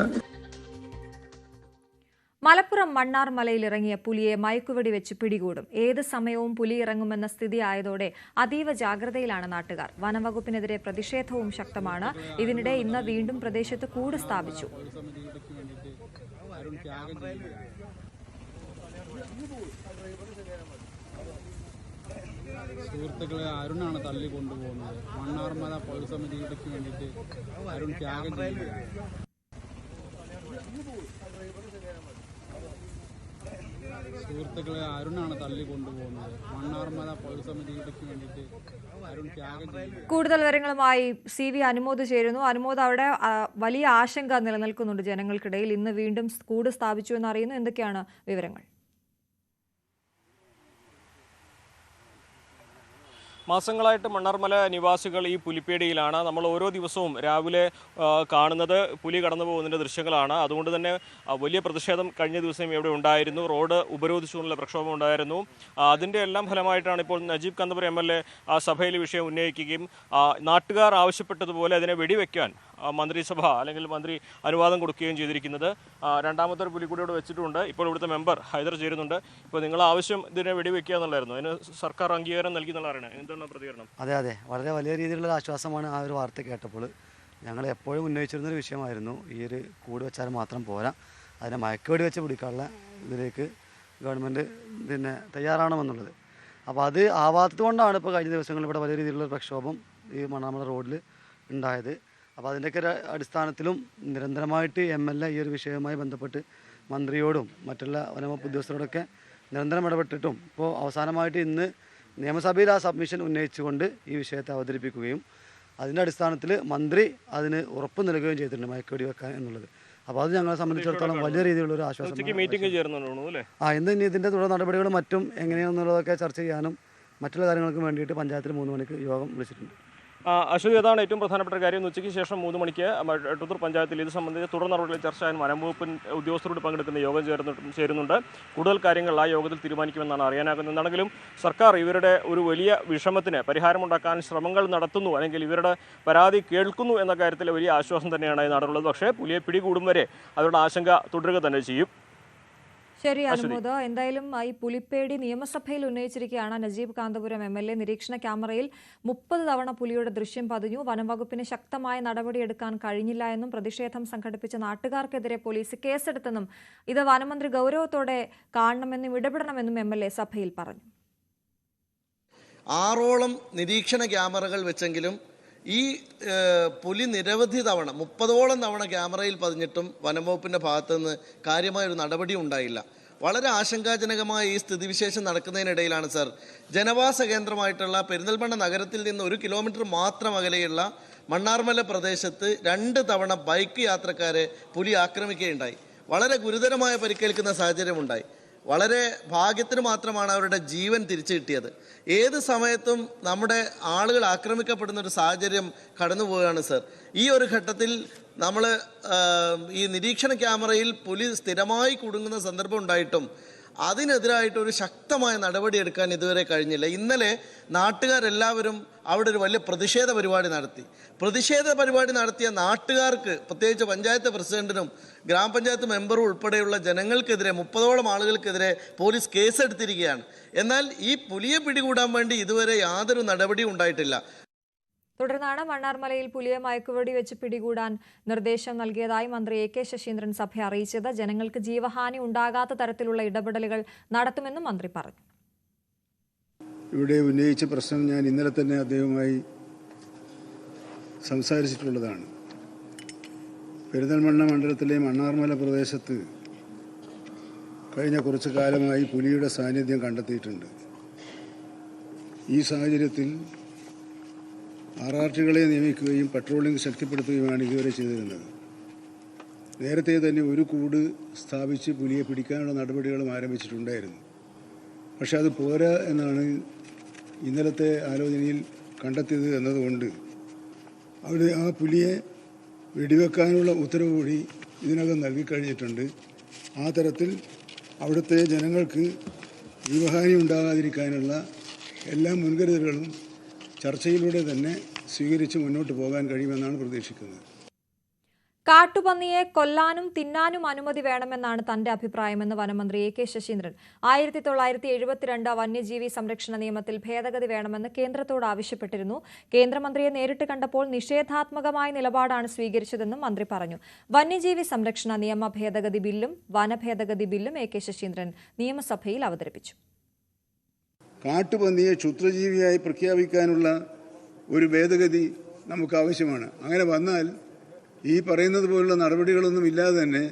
മലപ്പുറം മണ്ണാർമലയിൽ ഇറങ്ങിയ പുലിയെ മയക്കുവെടി വെച്ച് പിടികൂടും. ഏത് സമയവും പുലി ഇറങ്ങുമെന്ന സ്ഥിതിയായതോടെ അതീവ ജാഗ്രതയിലാണ് നാട്ടുകാർ. വനംവകുപ്പിനെതിരെ പ്രതിഷേധവും ശക്തമാണ്. ഇതിനിടെ ഇന്ന് വീണ്ടും പ്രദേശത്ത് കൂട് സ്ഥാപിച്ചു. സുഹൃത്തുക്കളെ, അരുണാണ് തള്ളിക്കൊണ്ടുപോകുന്നത്. മണ്ണാർമല പൗരസമിതിക്ക് വേണ്ടിയിട്ട് അരുൺ ത്യാഗം ചെയ്യുകയാണ്. സുഹൃത്തുക്കളെ, അരുണാണ് തള്ളിക്കൊണ്ടുപോകുന്നത്. മണ്ണാർമല പൗരസമിതിക്ക് വേണ്ടിയിട്ട് അരുൺ ത്യാഗം ചെയ്യുകയാണ്. കൂടുതൽ വിവരങ്ങളുമായി CV അനുമോദ് ചേരുന്നു. അനുമോദ്, അവിടെ വലിയ ആശങ്ക നിലനിൽക്കുന്നുണ്ട് ജനങ്ങൾക്കിടയിൽ. ഇന്ന് വീണ്ടും കൂട് സ്ഥാപിച്ചു എന്നറിയുന്നു. എന്തൊക്കെയാണ് വിവരങ്ങൾ? മാസങ്ങളായിട്ട് മണ്ണാർമല നിവാസികൾ ഈ പുലിപ്പേടിയിലാണ്. നമ്മൾ ഓരോ ദിവസവും രാവിലെ കാണുന്നത് പുലി കടന്നു പോകുന്നതിൻ്റെ ദൃശ്യങ്ങളാണ്. അതുകൊണ്ട് തന്നെ വലിയ പ്രതിഷേധം കഴിഞ്ഞ ദിവസം ഇവിടെ ഉണ്ടായിരുന്നു. റോഡ് ഉപരോധിച്ചുകൊണ്ടുള്ള പ്രക്ഷോഭം ഉണ്ടായിരുന്നു. അതിൻ്റെ എല്ലാം ഫലമായിട്ടാണ് ഇപ്പോൾ നജീബ് കാന്തപുരം MLA സഭയിൽ വിഷയം ഉന്നയിക്കുകയും നാട്ടുകാർ ആവശ്യപ്പെട്ടതുപോലെ അതിനെ വെടിവെക്കാൻ മന്ത്രിസഭ അല്ലെങ്കിൽ മന്ത്രി അനുവാദം കൊടുക്കുകയും ചെയ്തിരിക്കുന്നത്. രണ്ടാമത്തെ ഒരു പുലി കൂടി ഇവിടെ വെച്ചിട്ടുണ്ട്. ഇപ്പോൾ ഇവിടുത്തെ മെമ്പർ ഹൈദർ ചേരുന്നുണ്ട്. ഇപ്പോൾ നിങ്ങൾ ആവശ്യം ഇതിനെ വെടിവെക്കുക എന്നുള്ളായിരുന്നു. അതിന് സർക്കാർ അംഗീകാരം നൽകി എന്നുള്ളതാണ്. എന്താണ് പ്രതികരണം? അതെ, വളരെ വലിയ രീതിയിലുള്ള ആശ്വാസമാണ് ആ ഒരു വാർത്ത കേട്ടപ്പോൾ. ഞങ്ങൾ എപ്പോഴും ഉന്നയിച്ചിരുന്നൊരു വിഷയമായിരുന്നു. ഈ ഒരു കൂട് വെച്ചാൽ മാത്രം പോരാ, അതിനെ മയക്കുവെടി വെച്ച് പിടിക്കാനുള്ള ഇതിലേക്ക് ഗവൺമെൻറ് തയ്യാറാണെന്നുള്ളത്. അപ്പോൾ അത് ആവാത്തത് കൊണ്ടാണ് ഇപ്പോൾ കഴിഞ്ഞ ദിവസങ്ങളിൽ ഇവിടെ വലിയ രീതിയിലുള്ള പ്രക്ഷോഭം ഈ മണ്ണാർമല റോഡിൽ ഉണ്ടായത്. അപ്പോൾ അതിൻ്റെയൊക്കെ അടിസ്ഥാനത്തിലും നിരന്തരമായിട്ട് MLA ഈ ഒരു വിഷയവുമായി ബന്ധപ്പെട്ട് മന്ത്രിയോടും മറ്റുള്ള വനംവകുപ്പ് ഉദ്യോഗസ്ഥരോടൊക്കെ നിരന്തരം ഇടപെട്ടിട്ടും ഇപ്പോൾ അവസാനമായിട്ട് ഇന്ന് നിയമസഭയിൽ ആ സബ്മിഷൻ ഉന്നയിച്ചുകൊണ്ട് ഈ വിഷയത്തെ അവതരിപ്പിക്കുകയും അതിൻ്റെ അടിസ്ഥാനത്തിൽ മന്ത്രി അതിന് ഉറപ്പ് നൽകുകയും ചെയ്തിട്ടുണ്ട് മയക്കുവെടി വെക്കാൻ എന്നുള്ളത്. അപ്പോൾ അത് ഞങ്ങളെ സംബന്ധിച്ചിടത്തോളം വലിയ രീതിയിലുള്ള ഒരു ആശ്വാസം. ഇന്ന് ഇതിൻ്റെ തുടർ നടപടികളും മറ്റും എങ്ങനെയാണെന്നുള്ളതൊക്കെ ചർച്ച ചെയ്യാനും മറ്റുള്ള കാര്യങ്ങൾക്കും വേണ്ടിയിട്ട് പഞ്ചായത്തിൽ 3 മണിക്ക് യോഗം വിളിച്ചിട്ടുണ്ട്. അശ്വതി, അതാണ് ഏറ്റവും പ്രധാനപ്പെട്ട കാര്യം. ഉച്ചയ്ക്ക് ശേഷം 3 മണിക്ക് എട്ടൂർ പഞ്ചായത്തിൽ ഇത് സംബന്ധിച്ച് തുടർ നടപടികൾ ചർച്ച ചെയ്യാൻ വനംവകുപ്പ് ഉദ്യോഗസ്ഥരോട് പങ്കെടുക്കുന്ന യോഗം ചേരുന്നുണ്ട്. കൂടുതൽ കാര്യങ്ങൾ ആ യോഗത്തിൽ തീരുമാനിക്കുമെന്നാണ് അറിയാനാകുന്നത്. എന്താണെങ്കിലും സർക്കാർ ഇവരുടെ ഒരു വലിയ വിഷമത്തിന് പരിഹാരമുണ്ടാക്കാൻ ശ്രമങ്ങൾ നടത്തുന്നു, അല്ലെങ്കിൽ ഇവരുടെ പരാതി കേൾക്കുന്നു എന്ന കാര്യത്തിൽ വലിയ ആശ്വാസം തന്നെയാണ് ഈ നാടുള്ളത്. പക്ഷേ പുലിയെ പിടികൂടും വരെ അവരുടെ ആശങ്ക തുടരുക തന്നെ ചെയ്യും. ശരി അനുമോദ്, എന്തായാലും ഈ പുലിപ്പേടി നിയമസഭയിൽ ഉന്നയിച്ചിരിക്കുകയാണ്. നജീബ് കാന്തപുരം MLA നിരീക്ഷണ ക്യാമറയിൽ 30 തവണ പുലിയുടെ ദൃശ്യം പതിഞ്ഞു. വനംവകുപ്പിന് ശക്തമായ നടപടിയെടുക്കാൻ കഴിഞ്ഞില്ല എന്നും പ്രതിഷേധം സംഘടിപ്പിച്ച നാട്ടുകാർക്കെതിരെ പോലീസ് കേസെടുത്തെന്നും ഇത് വനമന്ത്രി ഗൗരവത്തോടെ കാണണമെന്നും ഇടപെടണമെന്നും MLA സഭയിൽ പറഞ്ഞു. 6ഓളം നിരീക്ഷണ ക്യാമറകൾ വെച്ചെങ്കിലും ഈ പുലി നിരവധി തവണ 30ഓളം തവണ ക്യാമറയിൽ പതിഞ്ഞിട്ടും വനംവകുപ്പിൻ്റെ ഭാഗത്തുനിന്ന് കാര്യമായൊരു നടപടി ഉണ്ടായില്ല. വളരെ ആശങ്കാജനകമായ ഈ സ്ഥിതിവിശേഷം നടക്കുന്നതിനിടയിലാണ് സർ, ജനവാസ കേന്ദ്രമായിട്ടുള്ള പെരിന്തൽമണ്ണ നഗരത്തിൽ നിന്ന് 1 കിലോമീറ്റർ മാത്രം അകലെയുള്ള മണ്ണാർമല പ്രദേശത്ത് 2 തവണ ബൈക്ക് യാത്രക്കാരെ പുലി ആക്രമിക്കുകയുണ്ടായി. വളരെ ഗുരുതരമായ പരിക്കേൽക്കുന്ന സാഹചര്യമുണ്ടായി. വളരെ ഭാഗ്യത്തിന് മാത്രമാണ് അവരുടെ ജീവൻ തിരിച്ചു കിട്ടിയത്. ഏത് സമയത്തും നമ്മുടെ ആളുകൾ ആക്രമിക്കപ്പെടുന്ന ഒരു സാഹചര്യം കടന്നു പോവുകയാണ് സർ. ഈ ഒരു ഘട്ടത്തിൽ നമ്മൾ ഈ നിരീക്ഷണ ക്യാമറയിൽ പുലി സ്ഥിരമായി കുടുങ്ങുന്ന സന്ദർഭം ഉണ്ടായിട്ടും അതിനെതിരായിട്ട് ഒരു ശക്തമായ നടപടിയെടുക്കാൻ ഇതുവരെ കഴിഞ്ഞില്ല. ഇന്നലെ നാട്ടുകാരെല്ലാവരും അവിടെ ഒരു വലിയ പ്രതിഷേധ പരിപാടി നടത്തി. പ്രതിഷേധ പരിപാടി നടത്തിയ നാട്ടുകാർക്ക്, പ്രത്യേകിച്ച് പഞ്ചായത്ത് പ്രസിഡന്റിനും ഗ്രാമപഞ്ചായത്ത് മെമ്പറും ഉൾപ്പെടെയുള്ള ജനങ്ങൾക്കെതിരെ 30ഓളം ആളുകൾക്കെതിരെ പോലീസ് കേസെടുത്തിരിക്കുകയാണ്. എന്നാൽ ഈ പുലിയെ പിടികൂടാൻ വേണ്ടി ഇതുവരെ യാതൊരു നടപടിയും ഉണ്ടായിട്ടില്ല. തുടർന്നാണ് മണ്ണാർമലയിൽ പുലിയെ മയക്കുവെടി വെച്ച് പിടികൂടാൻ നിർദ്ദേശം നൽകിയതായി മന്ത്രി എ കെ ശശീന്ദ്രൻ സഭയെ അറിയിച്ചത്. ജനങ്ങൾക്ക് ജീവഹാനി ഉണ്ടാകാത്ത തരത്തിലുള്ള ഇടപെടലുകൾ നടത്തുമെന്നും മന്ത്രി പറഞ്ഞു. ഇവിടെ ഉന്നയിച്ച പ്രശ്നം ഞാൻ ഇന്നലെ തന്നെ അദ്ദേഹവുമായി സംസാരിച്ചിട്ടുള്ളതാണ്. പെരിന്തൽമണ്ണ മണ്ഡലത്തിലെ മണ്ണാർമല പ്രദേശത്ത് കഴിഞ്ഞ കുറച്ചു കാലമായി പുലിയുടെ സാന്നിധ്യം കണ്ടെത്തിയിട്ടുണ്ട്. ഈ സാഹചര്യത്തിൽ RRTകളെ നിയമിക്കുകയും പട്രോളിംഗ് ശക്തിപ്പെടുത്തുകയുമാണ് ഇതുവരെ ചെയ്തിരുന്നത്. നേരത്തെ തന്നെ ഒരു കൂട് സ്ഥാപിച്ച് പുലിയെ പിടിക്കാനുള്ള നടപടികളും ആരംഭിച്ചിട്ടുണ്ടായിരുന്നു. പക്ഷെ അത് പോരാ എന്നാണ് ഇന്നലത്തെ ആലോചനയിൽ കണ്ടെത്തിയത് എന്നതുകൊണ്ട് അവിടെ ആ പുലിയെ വെടിവെക്കാനുള്ള ഉത്തരവ് കൂടി ഇതിനകം നൽകിക്കഴിഞ്ഞിട്ടുണ്ട്. ആ തരത്തിൽ അവിടുത്തെ ജനങ്ങൾക്ക് ജീവഹാനി ഉണ്ടാകാതിരിക്കാനുള്ള എല്ലാ മുൻകരുതലുകളും ചർച്ചയിലൂടെ തന്നെ സ്വീകരിച്ച് മുന്നോട്ട് പോകാൻ കഴിയുമെന്നാണ് പ്രതീക്ഷിക്കുന്നത്. കാട്ടുപന്നിയെ കൊല്ലാനും തിന്നാനും അനുമതി വേണമെന്നാണ് തന്റെ അഭിപ്രായമെന്ന് വനമന്ത്രി എ കെ ശശീന്ദ്രൻ. 1972 വന്യജീവി സംരക്ഷണ നിയമത്തിൽ ഭേദഗതി വേണമെന്ന് കേന്ദ്രത്തോട് ആവശ്യപ്പെട്ടിരുന്നു. കേന്ദ്രമന്ത്രിയെ നേരിട്ട് കണ്ടപ്പോൾ നിഷേധാത്മകമായ നിലപാടാണ് സ്വീകരിച്ചതെന്നും മന്ത്രി പറഞ്ഞു. വന്യജീവി സംരക്ഷണ നിയമ ഭേദഗതി ബില്ലും വനഭേദഗതി ബില്ലും എ കെ ശശീന്ദ്രൻ നിയമസഭയിൽ അവതരിപ്പിച്ചു. കാട്ടുപന്നിയെ ക്ഷുദ്രജീവിയായി പ്രഖ്യാപിക്കാനുള്ള ഒരു ഭേദഗതി നമുക്ക് ആവശ്യമാണ്. അങ്ങനെ വന്നാൽ ഈ പറയുന്നത് പോലുള്ള നടപടികളൊന്നും ഇല്ലാതെ തന്നെ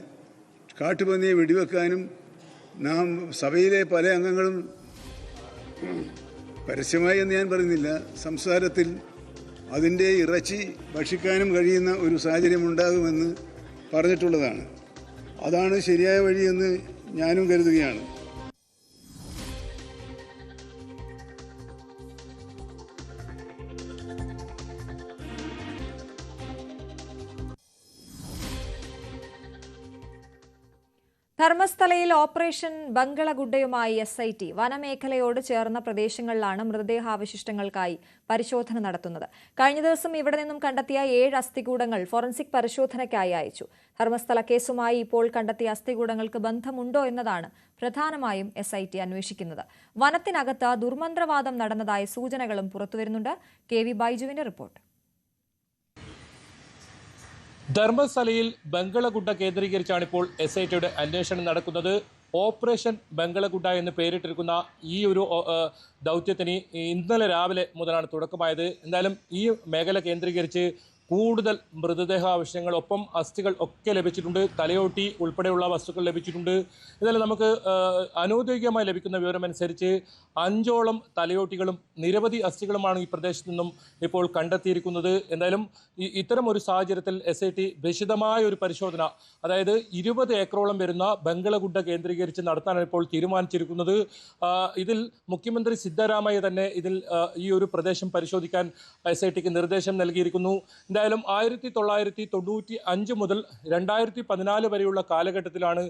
കാട്ടുപന്നിയെ വെടിവെക്കാനും നാം സഭയിലെ പല അംഗങ്ങളും പരസ്യമായി എന്ന് ഞാൻ പറയുന്നില്ല, സംസാരത്തിൽ അതിൻ്റെ ഇറച്ചി ഭക്ഷിക്കാനും കഴിയുന്ന ഒരു സാഹചര്യം ഉണ്ടാകുമെന്ന് പറഞ്ഞിട്ടുള്ളതാണ്. അതാണ് ശരിയായ വഴിയെന്ന് ഞാനും കരുതുകയാണ്. ധർമ്മസ്ഥലയിൽ ഓപ്പറേഷൻ ബംഗളഗുഡയുമായി SIT വനമേഖലയോട് ചേർന്ന പ്രദേശങ്ങളിലാണ് മൃതദേഹാവശിഷ്ടങ്ങൾക്കായി പരിശോധന നടത്തുന്നത്. കഴിഞ്ഞ ദിവസം ഇവിടെ നിന്നും കണ്ടെത്തിയ 7 അസ്ഥികൂടങ്ങൾ ഫോറൻസിക് പരിശോധനയ്ക്കായി അയച്ചു. ധർമ്മസ്ഥല കേസുമായി ഇപ്പോൾ കണ്ടെത്തിയ അസ്ഥികൂടങ്ങൾക്ക് ബന്ധമുണ്ടോ എന്നതാണ് പ്രധാനമായും SIT അന്വേഷിക്കുന്നത്. വനത്തിനകത്ത് ദുർമന്ത്രവാദം നടന്നതായ സൂചനകളും പുറത്തുവരുന്നുണ്ട്. KV ബൈജുവിന്റെ report. ധർമ്മസ്ഥലയിൽ ബംഗളഗുഡ കേന്ദ്രീകരിച്ചാണ് ഇപ്പോൾ SITയുടെ അന്വേഷണം നടക്കുന്നത്. ഓപ്പറേഷൻ ബംഗളഗുഡ എന്ന് പേരിട്ടിരിക്കുന്ന ഈ ഒരു ദൗത്യത്തിന് ഇന്നലെ രാവിലെ മുതലാണ് തുടക്കമായത്. എന്തായാലും ഈ മേഖല കേന്ദ്രീകരിച്ച് കൂടുതൽ മൃതദേഹാവശിഷ്ടങ്ങൾ ഒപ്പം അസ്ഥികൾ ഒക്കെ ലഭിച്ചിട്ടുണ്ട്. തലയോട്ടി ഉൾപ്പെടെയുള്ള വസ്തുക്കൾ ലഭിച്ചിട്ടുണ്ട്. എന്നാലും നമുക്ക് അനൗദ്യോഗികമായി ലഭിക്കുന്ന വിവരമനുസരിച്ച് 5ഓളം തലയോട്ടികളും നിരവധി അസ്ഥികളുമാണ് ഈ പ്രദേശത്ത് നിന്നും ഇപ്പോൾ കണ്ടെത്തിയിരിക്കുന്നത്. എന്തായാലും ഇത്തരം ഒരു സാഹചര്യത്തിൽ SIT വിശദമായ ഒരു പരിശോധന, അതായത് 20 ഏക്കറോളം വരുന്ന ബംഗളഗുഡ കേന്ദ്രീകരിച്ച് നടത്താനാണ് ഇപ്പോൾ തീരുമാനിച്ചിരിക്കുന്നത്. ഇതിൽ മുഖ്യമന്ത്രി സിദ്ധരാമയ്യ തന്നെ ഇതിൽ ഈ ഒരു പ്രദേശം പരിശോധിക്കാൻ SITക്ക് നിർദ്ദേശം നൽകിയിരിക്കുന്നു. എന്തായാലും 1995 മുതൽ 2014 വരെയുള്ള കാലഘട്ടത്തിലാണ്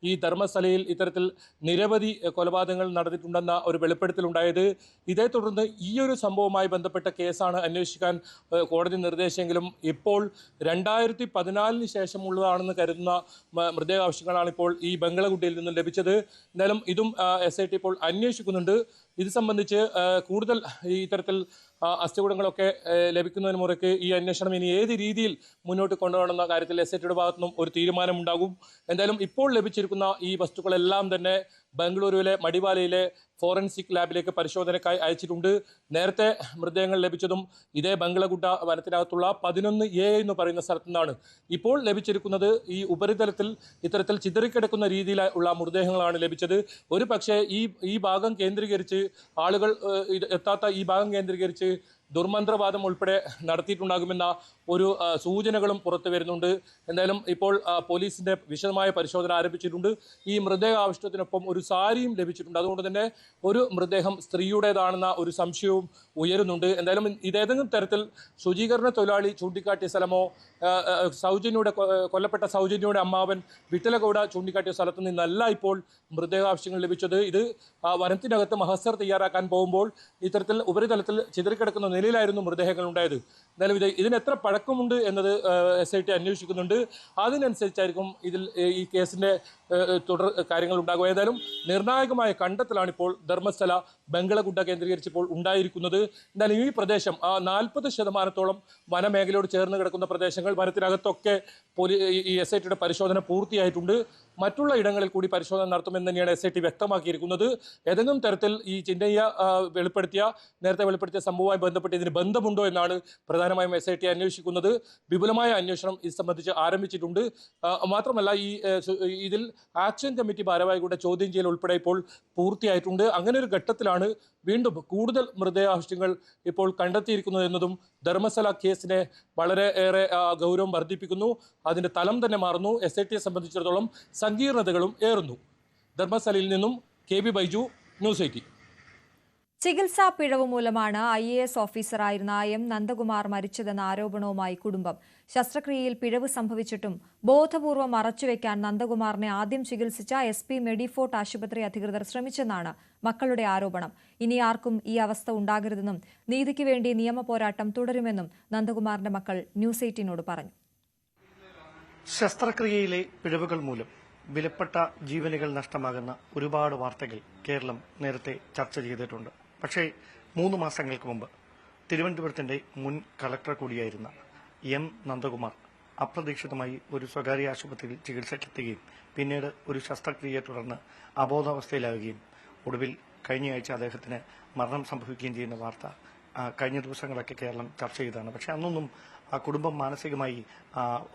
ഈ ധർമ്മസ്ഥലയിൽ ഇത്തരത്തിൽ നിരവധി കൊലപാതകങ്ങൾ നടന്നിട്ടുണ്ടെന്ന ഒരു വെളിപ്പെടുത്തലുണ്ടായത്. ഇതേ തുടർന്ന് ഈ ഒരു സംഭവവുമായി ബന്ധപ്പെട്ട കേസാണ് അന്വേഷിക്കാൻ കോടതി നിർദ്ദേശമെങ്കിലും ഇപ്പോൾ 2014 ശേഷമുള്ളതാണെന്ന് കരുതുന്ന മൃതദേഹാവശിഷ്ടങ്ങളാണ് ഇപ്പോൾ ഈ ബംഗളഗുഡയിൽ നിന്നും ലഭിച്ചത്. എന്തായാലും ഇതും SIT ഇപ്പോൾ അന്വേഷിക്കുന്നുണ്ട്. ഇത് സംബന്ധിച്ച് കൂടുതൽ ഇത്തരത്തിൽ അസ്ഥികൂടങ്ങളൊക്കെ ലഭിക്കുന്നതിന് മുറയ്ക്ക് ഈ അന്വേഷണം ഇനി ഏത് രീതിയിൽ മുന്നോട്ട് കൊണ്ടുപോകണമെന്ന കാര്യത്തിൽ SITയുടെ ഭാഗത്തുനിന്നും ഒരു തീരുമാനമുണ്ടാകും. എന്തായാലും ഇപ്പോൾ ലഭിച്ചിരിക്കുന്ന ഈ വസ്തുക്കളെല്ലാം തന്നെ ബംഗളൂരുവിലെ മടിവാലയിലെ ഫോറൻസിക് ലാബിലേക്ക് പരിശോധനയ്ക്കായി അയച്ചിട്ടുണ്ട്. നേരത്തെ മൃതദേഹങ്ങൾ ലഭിച്ചതും ഇതേ ബംഗളഗുഡ വനത്തിനകത്തുള്ള 11A എന്ന് പറയുന്ന സ്ഥലത്തു നിന്നാണ്. ഇപ്പോൾ ലഭിച്ചിരിക്കുന്നത് ഈ ഉപരിതലത്തിൽ ഇത്തരത്തിൽ ചിതറിക്കിടക്കുന്ന രീതിയിലുള്ള മൃതദേഹങ്ങളാണ് ലഭിച്ചത്. ഒരു പക്ഷേ ഈ ഭാഗം കേന്ദ്രീകരിച്ച് ആളുകൾ എത്താത്ത ഈ ഭാഗം കേന്ദ്രീകരിച്ച് ദുർമന്ത്രവാദം ഉൾപ്പെടെ നടത്തിയിട്ടുണ്ടാകുമെന്ന ഒരു സൂചനകളും പുറത്തു വരുന്നുണ്ട്. എന്തായാലും ഇപ്പോൾ പോലീസിന്റെ വിശദമായ പരിശോധന ആരംഭിച്ചിട്ടുണ്ട്. ഈ മൃതദേഹാവശിഷ്ടത്തിനൊപ്പം ഒരു സാരിയും ലഭിച്ചിട്ടുണ്ട്. അതുകൊണ്ട് തന്നെ ഒരു മൃതദേഹം സ്ത്രീയുടേതാണെന്ന ഒരു സംശയവും ഉയരുന്നുണ്ട്. എന്തായാലും ഇതേതെങ്കിലും തരത്തിൽ ശുചീകരണ തൊഴിലാളി ചൂണ്ടിക്കാട്ടിയ സ്ഥലമോ കൊല്ലപ്പെട്ട സൗജന്യയുടെ അമ്മാവൻ വിട്ടലഗൌഡ ചൂണ്ടിക്കാട്ടിയ സ്ഥലത്ത് നിന്നല്ല ഇപ്പോൾ മൃതദേഹാവശിഷ്ടങ്ങൾ ലഭിച്ചത്. ഇത് വനത്തിനകത്ത് മഹസർ തയ്യാറാക്കാൻ പോകുമ്പോൾ ഇത്തരത്തിൽ ഉപരിതലത്തിൽ ചിതറിക്കിടക്കുന്ന നിലയിലായിരുന്നു മൃതദേഹങ്ങൾ ഉണ്ടായത്. എന്തായാലും ഇതിന് എത്ര പഴക്കമുണ്ട് എന്നത് SIT അന്വേഷിക്കുന്നുണ്ട്. അതിനനുസരിച്ചായിരിക്കും ഈ കേസിന്റെ തുടർ കാര്യങ്ങൾ ഉണ്ടാകുക. ഏതായാലും നിർണായകമായ കണ്ടെത്തലാണ് ഇപ്പോൾ ധർമ്മസ്ഥല ബംഗളഗുഡ കേന്ദ്രീകരിച്ചപ്പോൾ ഉണ്ടായിരിക്കുന്നത്. എന്തായാലും ഈ പ്രദേശം 40% വനമേഖലയോട് ചേർന്ന് കിടക്കുന്ന പ്രദേശങ്ങൾ വനത്തിനകത്തൊക്കെ ഈ SITയുടെ പരിശോധന പൂർത്തിയായിട്ടുണ്ട്. മറ്റുള്ള ഇടങ്ങളിൽ കൂടി പരിശോധന നടത്തുമെന്ന് തന്നെയാണ് SIT വ്യക്തമാക്കിയിരിക്കുന്നത്. ഏതെങ്കിലും തരത്തിൽ ഈ ചിന്നയ്യ നേരത്തെ വെളിപ്പെടുത്തിയ സംഭവവുമായി ബന്ധപ്പെട്ട് ഇതിന് ബന്ധമുണ്ടോ എന്നാണ് പ്രധാനമായും SIT അന്വേഷിക്കുന്നത്. വിപുലമായ അന്വേഷണം ഇത് സംബന്ധിച്ച് ആരംഭിച്ചിട്ടുണ്ട്. മാത്രമല്ല ഇതിൽ ആക്ഷൻ കമ്മിറ്റി ഭാരവാഹികളുടെ ചോദ്യം ചെയ്യൽ ഉൾപ്പെടെ ഇപ്പോൾ പൂർത്തിയായിട്ടുണ്ട്. അങ്ങനെ ഒരു ഘട്ടത്തിലാണ് വീണ്ടും കൂടുതൽ മൃതദേഹാവശിഷ്ടങ്ങൾ ഇപ്പോൾ കണ്ടെത്തിയിരിക്കുന്നത് എന്നതും ധർമ്മസ്ഥല കേസിനെ വളരെ ഏറെ ഗൗരവം വർദ്ധിപ്പിക്കുന്നു. അതിന്റെ തലം തന്നെ മാറുന്നു. SITയെ സംബന്ധിച്ചിടത്തോളം സങ്കീർണതകളും ഏറുന്നു. ധർമ്മസ്ഥലയിൽ നിന്നും KB ബൈജു, ന്യൂസ് 18. ചികിത്സാ പിഴവ് മൂലമാണ് IAS ഓഫീസറായിരുന്ന M നന്ദകുമാർ മരിച്ചതെന്ന ആരോപണവുമായി കുടുംബം. ശസ്ത്രക്രിയയിൽ പിഴവ് സംഭവിച്ചിട്ടും ബോധപൂർവ്വം മറച്ചുവെക്കാൻ നന്ദകുമാറിനെ ആദ്യം ചികിത്സിച്ച SP മെഡിഫോർട്ട് ആശുപത്രി അധികൃതർ ശ്രമിച്ചെന്നാണ് മക്കളുടെ ആരോപണം. ഇനി ആർക്കും ഈ അവസ്ഥ ഉണ്ടാകരുതെന്നും നീതിക്ക് വേണ്ടി നിയമ പോരാട്ടം തുടരുമെന്നും നന്ദകുമാറിന്റെ മക്കൾ ന്യൂസ് 18നോട് പറഞ്ഞു. ശസ്ത്രക്രിയയിലെ പിഴവുകൾ മൂലം വിലപ്പെട്ട ജീവനുകൾ നഷ്ടമാകുന്ന ഒരുപാട് വാർത്തകൾ കേരളം നേരത്തെ ചർച്ച ചെയ്തിട്ടുണ്ട്. പക്ഷേ 3 മാസങ്ങൾക്ക് മുമ്പ് തിരുവനന്തപുരത്തിന്റെ മുൻ കളക്ടർ കൂടിയായിരുന്ന M നന്ദകുമാർ അപ്രതീക്ഷിതമായി ഒരു സ്വകാര്യ ആശുപത്രിയിൽ ചികിത്സയ്ക്കെത്തുകയും പിന്നീട് ഒരു ശസ്ത്രക്രിയയെ തുടർന്ന് അബോധാവസ്ഥയിലാവുകയും ഒടുവിൽ കഴിഞ്ഞയാഴ്ച അദ്ദേഹത്തിന് മരണം സംഭവിക്കുകയും ചെയ്യുന്ന വാർത്ത കഴിഞ്ഞ ദിവസങ്ങളൊക്കെ കേരളം ചർച്ച ചെയ്തതാണ്. പക്ഷെ അന്നൊന്നും ആ കുടുംബം മാനസികമായി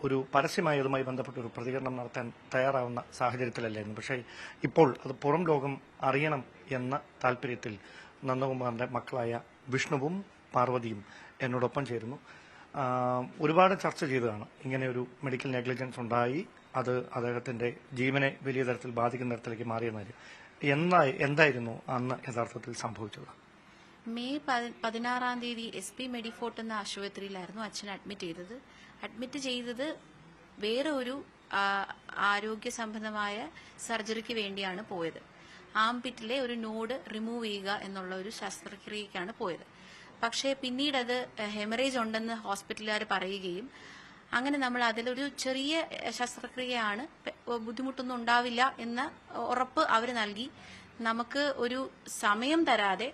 ഒരു പരസ്യമായി അതുമായി ബന്ധപ്പെട്ട ഒരു പ്രതികരണം നടത്താൻ തയ്യാറാവുന്ന സാഹചര്യത്തിലല്ലായിരുന്നു. പക്ഷേ ഇപ്പോൾ അത് പുറം ലോകം അറിയണം എന്ന താല്പര്യത്തിൽ നന്ദകുമാറിന്റെ മക്കളായ വിഷ്ണുവും പാർവതിയും എന്നോടൊപ്പം ചേരുന്നു. ഒരുപാട് ചർച്ച ചെയ്തതാണ് ഇങ്ങനെ ഒരു മെഡിക്കൽ നെഗ്ലിജൻസ് ഉണ്ടായി, അത് അദ്ദേഹത്തിന്റെ ജീവനെ വലിയ തരത്തിൽ ബാധിക്കുന്ന തരത്തിലേക്ക് മാറിയെന്നത്. എന്തായിരുന്നു അന്ന് യഥാർത്ഥത്തിൽ സംഭവിച്ചത്? മെയ് 16-ാം തീയതി SP മെഡിഫോർട്ട് എന്ന ആശുപത്രിയിലായിരുന്നു അച്ഛൻ അഡ്മിറ്റ് ചെയ്തത് വേറെ ഒരു ആരോഗ്യ സംബന്ധമായ സർജറിക്ക് വേണ്ടിയാണ് പോയത്. ആംപിറ്റിലെ ഒരു നോഡ് റിമൂവ് ചെയ്യുക എന്നുള്ള ഒരു ശസ്ത്രക്രിയക്കാണ് പോയത്. പക്ഷേ പിന്നീട് അത് ഹെമറേജ് ഉണ്ടെന്ന് ഹോസ്പിറ്റലുകാർ പറയുകയും അങ്ങനെ നമ്മൾ അതിലൊരു ചെറിയ ശസ്ത്രക്രിയയാണ്, ബുദ്ധിമുട്ടൊന്നും ഉണ്ടാവില്ല എന്ന ഉറപ്പ് അവർ നൽകി നമുക്ക് ഒരു സമയം തരാതെ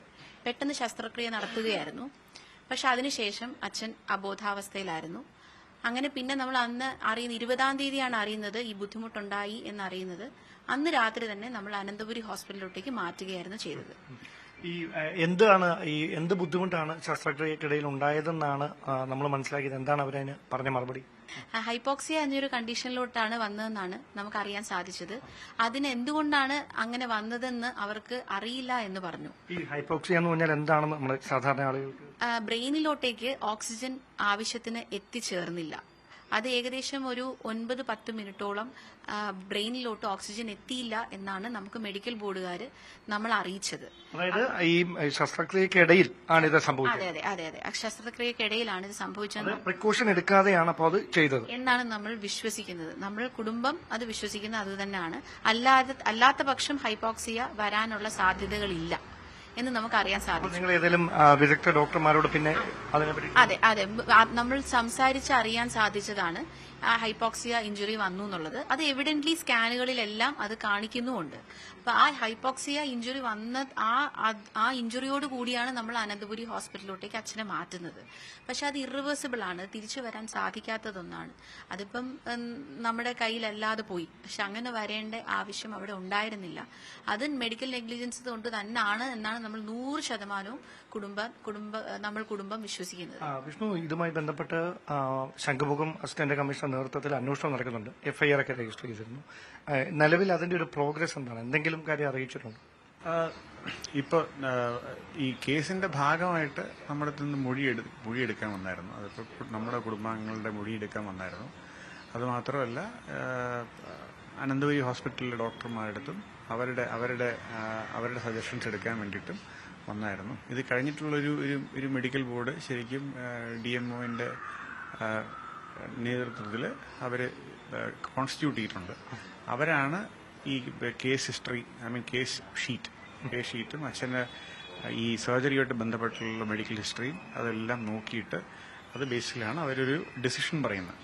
പെട്ടെന്ന് ശസ്ത്രക്രിയ നടത്തുകയായിരുന്നു. പക്ഷെ അതിനുശേഷം അച്ഛൻ അബോധാവസ്ഥയിലായിരുന്നു. അങ്ങനെ പിന്നെ നമ്മൾ അന്ന് അറിയുന്ന 20-ാം തീയതിയാണ് അറിയുന്നത് ഈ ബുദ്ധിമുട്ടുണ്ടായി എന്നറിയുന്നത്. അന്ന് രാത്രി തന്നെ നമ്മൾ അനന്തപുരി ഹോസ്പിറ്റലിലോട്ടേക്ക് മാറ്റുകയായിരുന്നു ചെയ്തത്. എന്ത് ബുദ്ധിമുട്ടാണ് ശസ്ത്രക്രിയക്കിടയിൽ ഉണ്ടായതെന്നാണ് നമ്മൾ മനസ്സിലാക്കിയത്? എന്താണ് അവരതിന് പറഞ്ഞ മറുപടി? ഹൈപ്പോക്സിയ എന്നൊരു കണ്ടീഷനിലോട്ടാണ് വന്നതെന്നാണ് നമുക്ക് അറിയാൻ സാധിച്ചത്. അതിന് എന്തുകൊണ്ടാണ് അങ്ങനെ വന്നതെന്ന് അവർക്ക് അറിയില്ല എന്ന് പറഞ്ഞു. ഈ ഹൈപ്പോക്സിയ എന്ന് പറഞ്ഞാൽ എന്താണെന്ന് നമ്മൾ സാധാരണ ആളുകൾക്ക് ബ്രെയിനിലോട്ടേക്ക് ഓക്സിജൻ ആവശ്യത്തിന് എത്തിച്ചേർന്നില്ല. അത് ഏകദേശം ഒരു 9-10 മിനിറ്റോളം ബ്രെയിനിലോട്ട് ഓക്സിജൻ എത്തിയില്ല എന്നാണ് നമുക്ക് മെഡിക്കൽ ബോർഡുകാർ നമ്മൾ അറിയിച്ചത്. അതായത് ഈ ശസ്ത്രക്രിയക്കിടയിൽ ആണ് ഇത് സംഭവിച്ചത്. അതെ ശസ്ത്രക്രിയക്കിടയിലാണ് ഇത് സംഭവിച്ചത്. പ്രിക്കോഷൻ എടുക്കാതെയാണ് അപ്പോൾ അത് ചെയ്തത് എന്നാണ് നമ്മൾ വിശ്വസിക്കുന്നത്. നമ്മൾ കുടുംബം അത് വിശ്വസിക്കുന്നത് അത് തന്നെയാണ്. അല്ലാത്ത പക്ഷം ഹൈപ്പോക്സിയ വരാനുള്ള സാധ്യതകളില്ല എന്ന് നമുക്ക് അറിയാൻ സാധിക്കും. നിങ്ങൾ ഏതെങ്കിലും വിദഗ്ധ ഡോക്ടർമാരോട് പിന്നെ അതെ നമ്മൾ സംസാരിച്ച് അറിയാൻ സാധിച്ചതാണ് ഹൈപ്പോക്സിയ ഇഞ്ചുറി വന്നു എന്നുള്ളത്. അത് എവിഡന്റ്ലി സ്കാനുകളിലെല്ലാം അത് കാണിക്കുന്നുമുണ്ട്. അപ്പൊ ആ ഹൈപ്പോക്സിയ ഇഞ്ചുറി വന്ന ആ ഇഞ്ചുറിയോട് കൂടിയാണ് നമ്മൾ അനന്തപുരി ഹോസ്പിറ്റലിലോട്ടേക്ക് അച്ഛനെ മാറ്റുന്നത്. പക്ഷെ അത് ഇറിവേഴ്സിബിൾ ആണ്, തിരിച്ചു വരാൻ സാധിക്കാത്തതൊന്നാണ്. അതിപ്പം നമ്മുടെ കയ്യിലല്ലാതെ പോയി. പക്ഷെ അങ്ങനെ വരേണ്ട ആവശ്യം അവിടെ ഉണ്ടായിരുന്നില്ല. അത് മെഡിക്കൽ നെഗ്ലിജൻസ് കൊണ്ട് തന്നെയാണ് എന്നാണ് നമ്മൾ 100% കുടുംബം വിശ്വസിക്കുന്നത്. വിഷ്ണു, ഇതുമായി ബന്ധപ്പെട്ട് ശംഖുമുഖം അസിസ്റ്റന്റ് കമ്മീഷണർ നേതൃത്വത്തിൽ അന്വേഷണം നടക്കുന്നുണ്ട്. FIR ഒക്കെ രജിസ്റ്റർ ചെയ്തിരുന്നു. നിലവിൽ അതിന്റെ ഒരു പ്രോഗ്രസ് എന്താണ്? എന്തെങ്കിലും കാര്യം അറിയിച്ചിട്ടുണ്ടോ? ഇപ്പോൾ ഈ കേസിൻ്റെ ഭാഗമായിട്ട് നമ്മുടെ അടുത്ത് നിന്ന് മൊഴിയെടുക്കാൻ വന്നായിരുന്നു. അതിപ്പോൾ നമ്മുടെ കുടുംബാംഗങ്ങളുടെ മൊഴിയെടുക്കാൻ വന്നായിരുന്നു. അതുമാത്രമല്ല അനന്തപുരി ഹോസ്പിറ്റലിലെ ഡോക്ടർമാരുടെ അവരുടെ സജഷൻസ് എടുക്കാൻ വേണ്ടിയിട്ടും വന്നായിരുന്നു. ഇത് കഴിഞ്ഞിട്ടുള്ളൊരു മെഡിക്കൽ ബോർഡ് ശരിക്കും DMOൻ്റെ നേതൃത്വത്തിൽ അവർ കോൺസ്റ്റിറ്റ്യൂട്ട് ചെയ്തിട്ടുണ്ട്. അവരാണ് ഈ കേസ് ഹിസ്റ്ററി കേസ് ഷീറ്റും അച്ഛൻ്റെ ഈ സർജറിയായിട്ട് ബന്ധപ്പെട്ടുള്ള മെഡിക്കൽ ഹിസ്റ്ററിയും അതെല്ലാം നോക്കിയിട്ട് അത് ബേസിലാണ് അവരൊരു ഡിസിഷൻ പറയുന്നത്.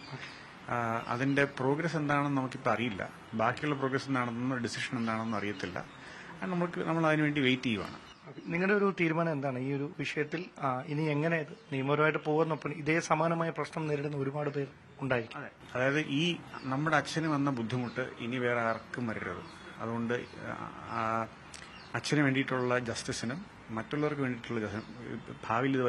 അതിൻ്റെ പ്രോഗ്രസ് എന്താണെന്ന് നമുക്കിപ്പോൾ അറിയില്ല. ബാക്കിയുള്ള പ്രോഗ്രസ് എന്താണെന്നോ ഡിസിഷൻ എന്താണെന്നോ അറിയത്തില്ല. നമ്മൾ അതിനുവേണ്ടി വെയിറ്റ് ചെയ്യുവാണ്. നിങ്ങളുടെ ഒരു തീരുമാനം എന്താണ് ഈ ഒരു വിഷയത്തിൽ? ഇനി എങ്ങനെ നിയമപരമായിട്ട് പോകുന്നപ്പോൾ ഇതേ സമാനമായ പ്രശ്നം നേരിടുന്ന ഒരുപാട് പേർ ഉണ്ടായിരിക്കും. അതായത് ഈ നമ്മുടെ അച്ഛന് വന്ന ബുദ്ധിമുട്ട് ഇനി വേറെ ആർക്കും വരരുത്. അതുകൊണ്ട് അച്ഛന് വേണ്ടിയിട്ടുള്ള ജസ്റ്റിസിനും മറ്റുള്ളവർക്ക് വേണ്ടിയിട്ടുള്ള ഭാവിയിൽ ഇത്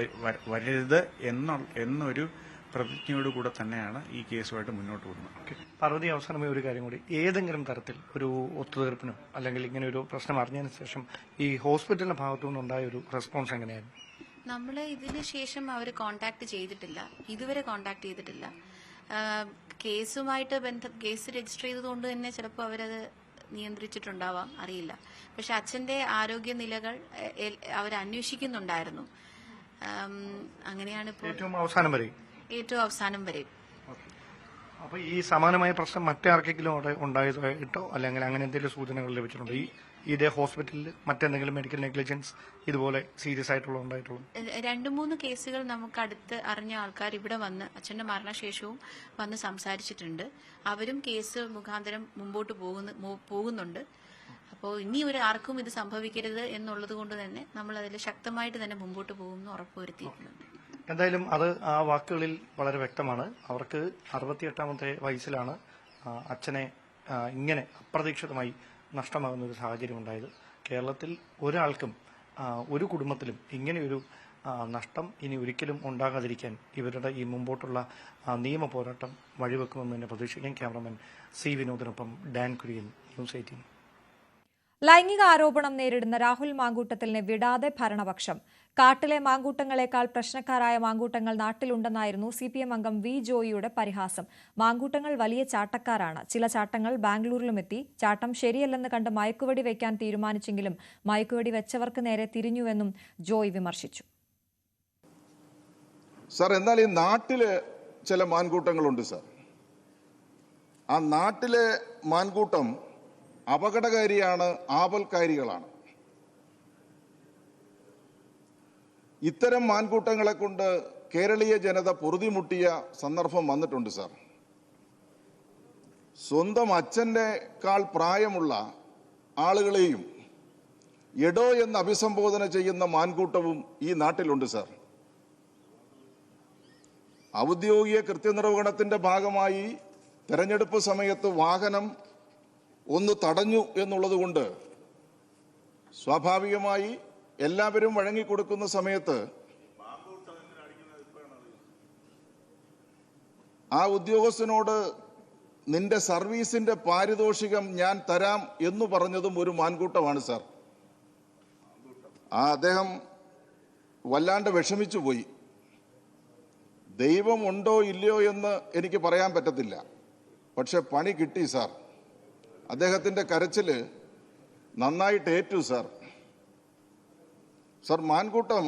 വരരുത് എന്നൊരു പ്രതിജ്ഞയോടുകൂടെ തന്നെയാണ് ഈ കേസുമായിട്ട് മുന്നോട്ട് പോകുന്നത്. പാർവതി, അവസാനമായി ഒരു കാര്യം കൂടി, ഏതെങ്കിലും തരത്തിൽ ഒരു ഒത്തുതീർപ്പിനോ അല്ലെങ്കിൽ ഇങ്ങനെ ഒരു പ്രശ്നം അറിഞ്ഞതിന് ശേഷം ഈ ഹോസ്പിറ്റലിന്റെ ഭാഗത്തുനിന്നുണ്ടായ ഒരു റെസ്പോൺസ് എങ്ങനെയായിരുന്നു? നമ്മൾ ഇതിന് ശേഷം അവർ കോണ്ടാക്ട് ചെയ്തിട്ടില്ല, ഇതുവരെ കോണ്ടാക്ട് ചെയ്തിട്ടില്ല. കേസുമായിട്ട് കേസ് രജിസ്റ്റർ ചെയ്തതുകൊണ്ട് തന്നെ ചിലപ്പോൾ അവരത് നിയന്ത്രിച്ചിട്ടുണ്ടാവാം, അറിയില്ല. പക്ഷെ അച്ഛന്റെ ആരോഗ്യനിലകൾ അവർ അന്വേഷിക്കുന്നുണ്ടായിരുന്നു. അങ്ങനെയാണ് ഇപ്പോൾ ഏറ്റവും അവസാനം വരെ. അപ്പൊ ഈ സമാനമായ പ്രശ്നം മറ്റാർക്കെങ്കിലും അവിടെ ഉണ്ടായതായിട്ടോ അല്ലെങ്കിൽ അങ്ങനെ എന്തെങ്കിലും സൂചനകൾ ലഭിച്ചിട്ടുണ്ടോ? ഇതേ ഹോസ്പിറ്റലിൽ മറ്റെന്തെങ്കിലും മെഡിക്കൽ നെഗ്ലിജൻസ് ഇതുപോലെ സീരിയസ് ആയിട്ടുള്ള ഉണ്ടായിട്ടുള്ളൂ? 2-3 കേസുകൾ നമുക്ക് അടുത്ത് അറിഞ്ഞ ആൾക്കാർ ഇവിടെ വന്ന് അച്ഛന്റെ മരണശേഷവും വന്ന് സംസാരിച്ചിട്ടുണ്ട്. അവരും കേസ് മുഖാന്തരം മുമ്പോട്ട് പോകുന്നുണ്ട്. അപ്പോൾ ഇനി ആർക്കും ഇത് സംഭവിക്കരുത് എന്നുള്ളത് കൊണ്ട് തന്നെ നമ്മൾ അതിൽ ശക്തമായിട്ട് തന്നെ മുമ്പോട്ട് പോകുമെന്ന് ഉറപ്പുവരുത്തിയിട്ടുണ്ട്. എന്തായാലും അത് ആ വാക്കുകളിൽ വളരെ വ്യക്തമാണ്. അവർക്ക് 68ാമത്തെ വയസ്സിലാണ് അച്ഛനെ ഇങ്ങനെ അപ്രതീക്ഷിതമായി നഷ്ടമാകുന്ന ഒരു സാഹചര്യം ഉണ്ടായത്. കേരളത്തിൽ ഒരാൾക്കും ഒരു കുടുംബത്തിലും ഇങ്ങനെയൊരു നഷ്ടം ഇനി ഒരിക്കലും ഉണ്ടാകാതിരിക്കാൻ ഇവരുടെ ഈ മുമ്പോട്ടുള്ള നിയമ പോരാട്ടം വഴിവെക്കുമെന്ന് തന്നെ പ്രതീക്ഷിക്കാം. ക്യാമറമാൻ C വിനോദിനൊപ്പം ഡാൻ കുര്യൻ, ന്യൂസ് 18. ലൈംഗിക ആരോപണം നേരിടുന്ന രാഹുൽ മാങ്കൂട്ടത്തിലിനെ വിടാതെ ഭരണപക്ഷം. കാട്ടിലെ മാങ്കൂട്ടങ്ങളെക്കാൾ പ്രശ്നക്കാരായ മാങ്കൂട്ടങ്ങൾ നാട്ടിലുണ്ടെന്നായിരുന്നു CPM അംഗം V ജോയിയുടെ പരിഹാസം. മാങ്കൂട്ടങ്ങൾ വലിയ ചാട്ടക്കാരാണ്. ചില ചാട്ടങ്ങൾ ബാംഗ്ലൂരിലുമെത്തി. ചാട്ടം ശരിയല്ലെന്ന് കണ്ട് മയക്കുവെടി വയ്ക്കാൻ തീരുമാനിച്ചെങ്കിലും മയക്കുവെടി വെച്ചവർക്ക് നേരെ തിരിഞ്ഞുവെന്നും ജോയ് വിമർശിച്ചു. സർ, എന്നാൽ ഈ നാട്ടില് ചില മാൻകൂട്ടങ്ങളുണ്ട് സർ. ആ നാട്ടിലെ മാൻകൂട്ടം അപകടകാരിയാണ്, ആപൽക്കാരികളാണ്. ഇത്തരം മാൻകൂട്ടങ്ങളെ കൊണ്ട് കേരളീയ ജനത പൊറുതിമുട്ടിയ സന്ദർഭം വന്നിട്ടുണ്ട് സർ. സ്വന്തം അച്ഛൻ്റെക്കാൾ പ്രായമുള്ള ആളുകളെയും എടോ എന്ന് അഭിസംബോധന ചെയ്യുന്ന മാൻകൂട്ടവും ഈ നാട്ടിലുണ്ട് സർ. ഔദ്യോഗിക കൃത്യനിർവഹണത്തിന്റെ ഭാഗമായി തെരഞ്ഞെടുപ്പ് സമയത്ത് വാഹനം ഒന്ന് തടഞ്ഞു എന്നുള്ളതുകൊണ്ട് സ്വാഭാവികമായി എല്ലാവരും വഴങ്ങിക്കൊടുക്കുന്ന സമയത്ത് ആ ഉദ്യോഗസ്ഥനോട് നിന്റെ സർവീസിന്റെ പാരിതോഷികം ഞാൻ തരാം എന്ന് പറഞ്ഞതും ഒരു മാൻകൂട്ടമാണ് സാർ. അദ്ദേഹം വല്ലാണ്ട് വിഷമിച്ചു പോയി. ദൈവം ഉണ്ടോ ഇല്ലയോ എന്ന് എനിക്ക് പറയാൻ പറ്റത്തില്ല, പക്ഷെ പണി കിട്ടി സാർ. അദ്ദേഹത്തിന്റെ കരച്ചില് നന്നായിട്ട് ഏറ്റു സാർ. സാർ, മാൻകൂട്ടം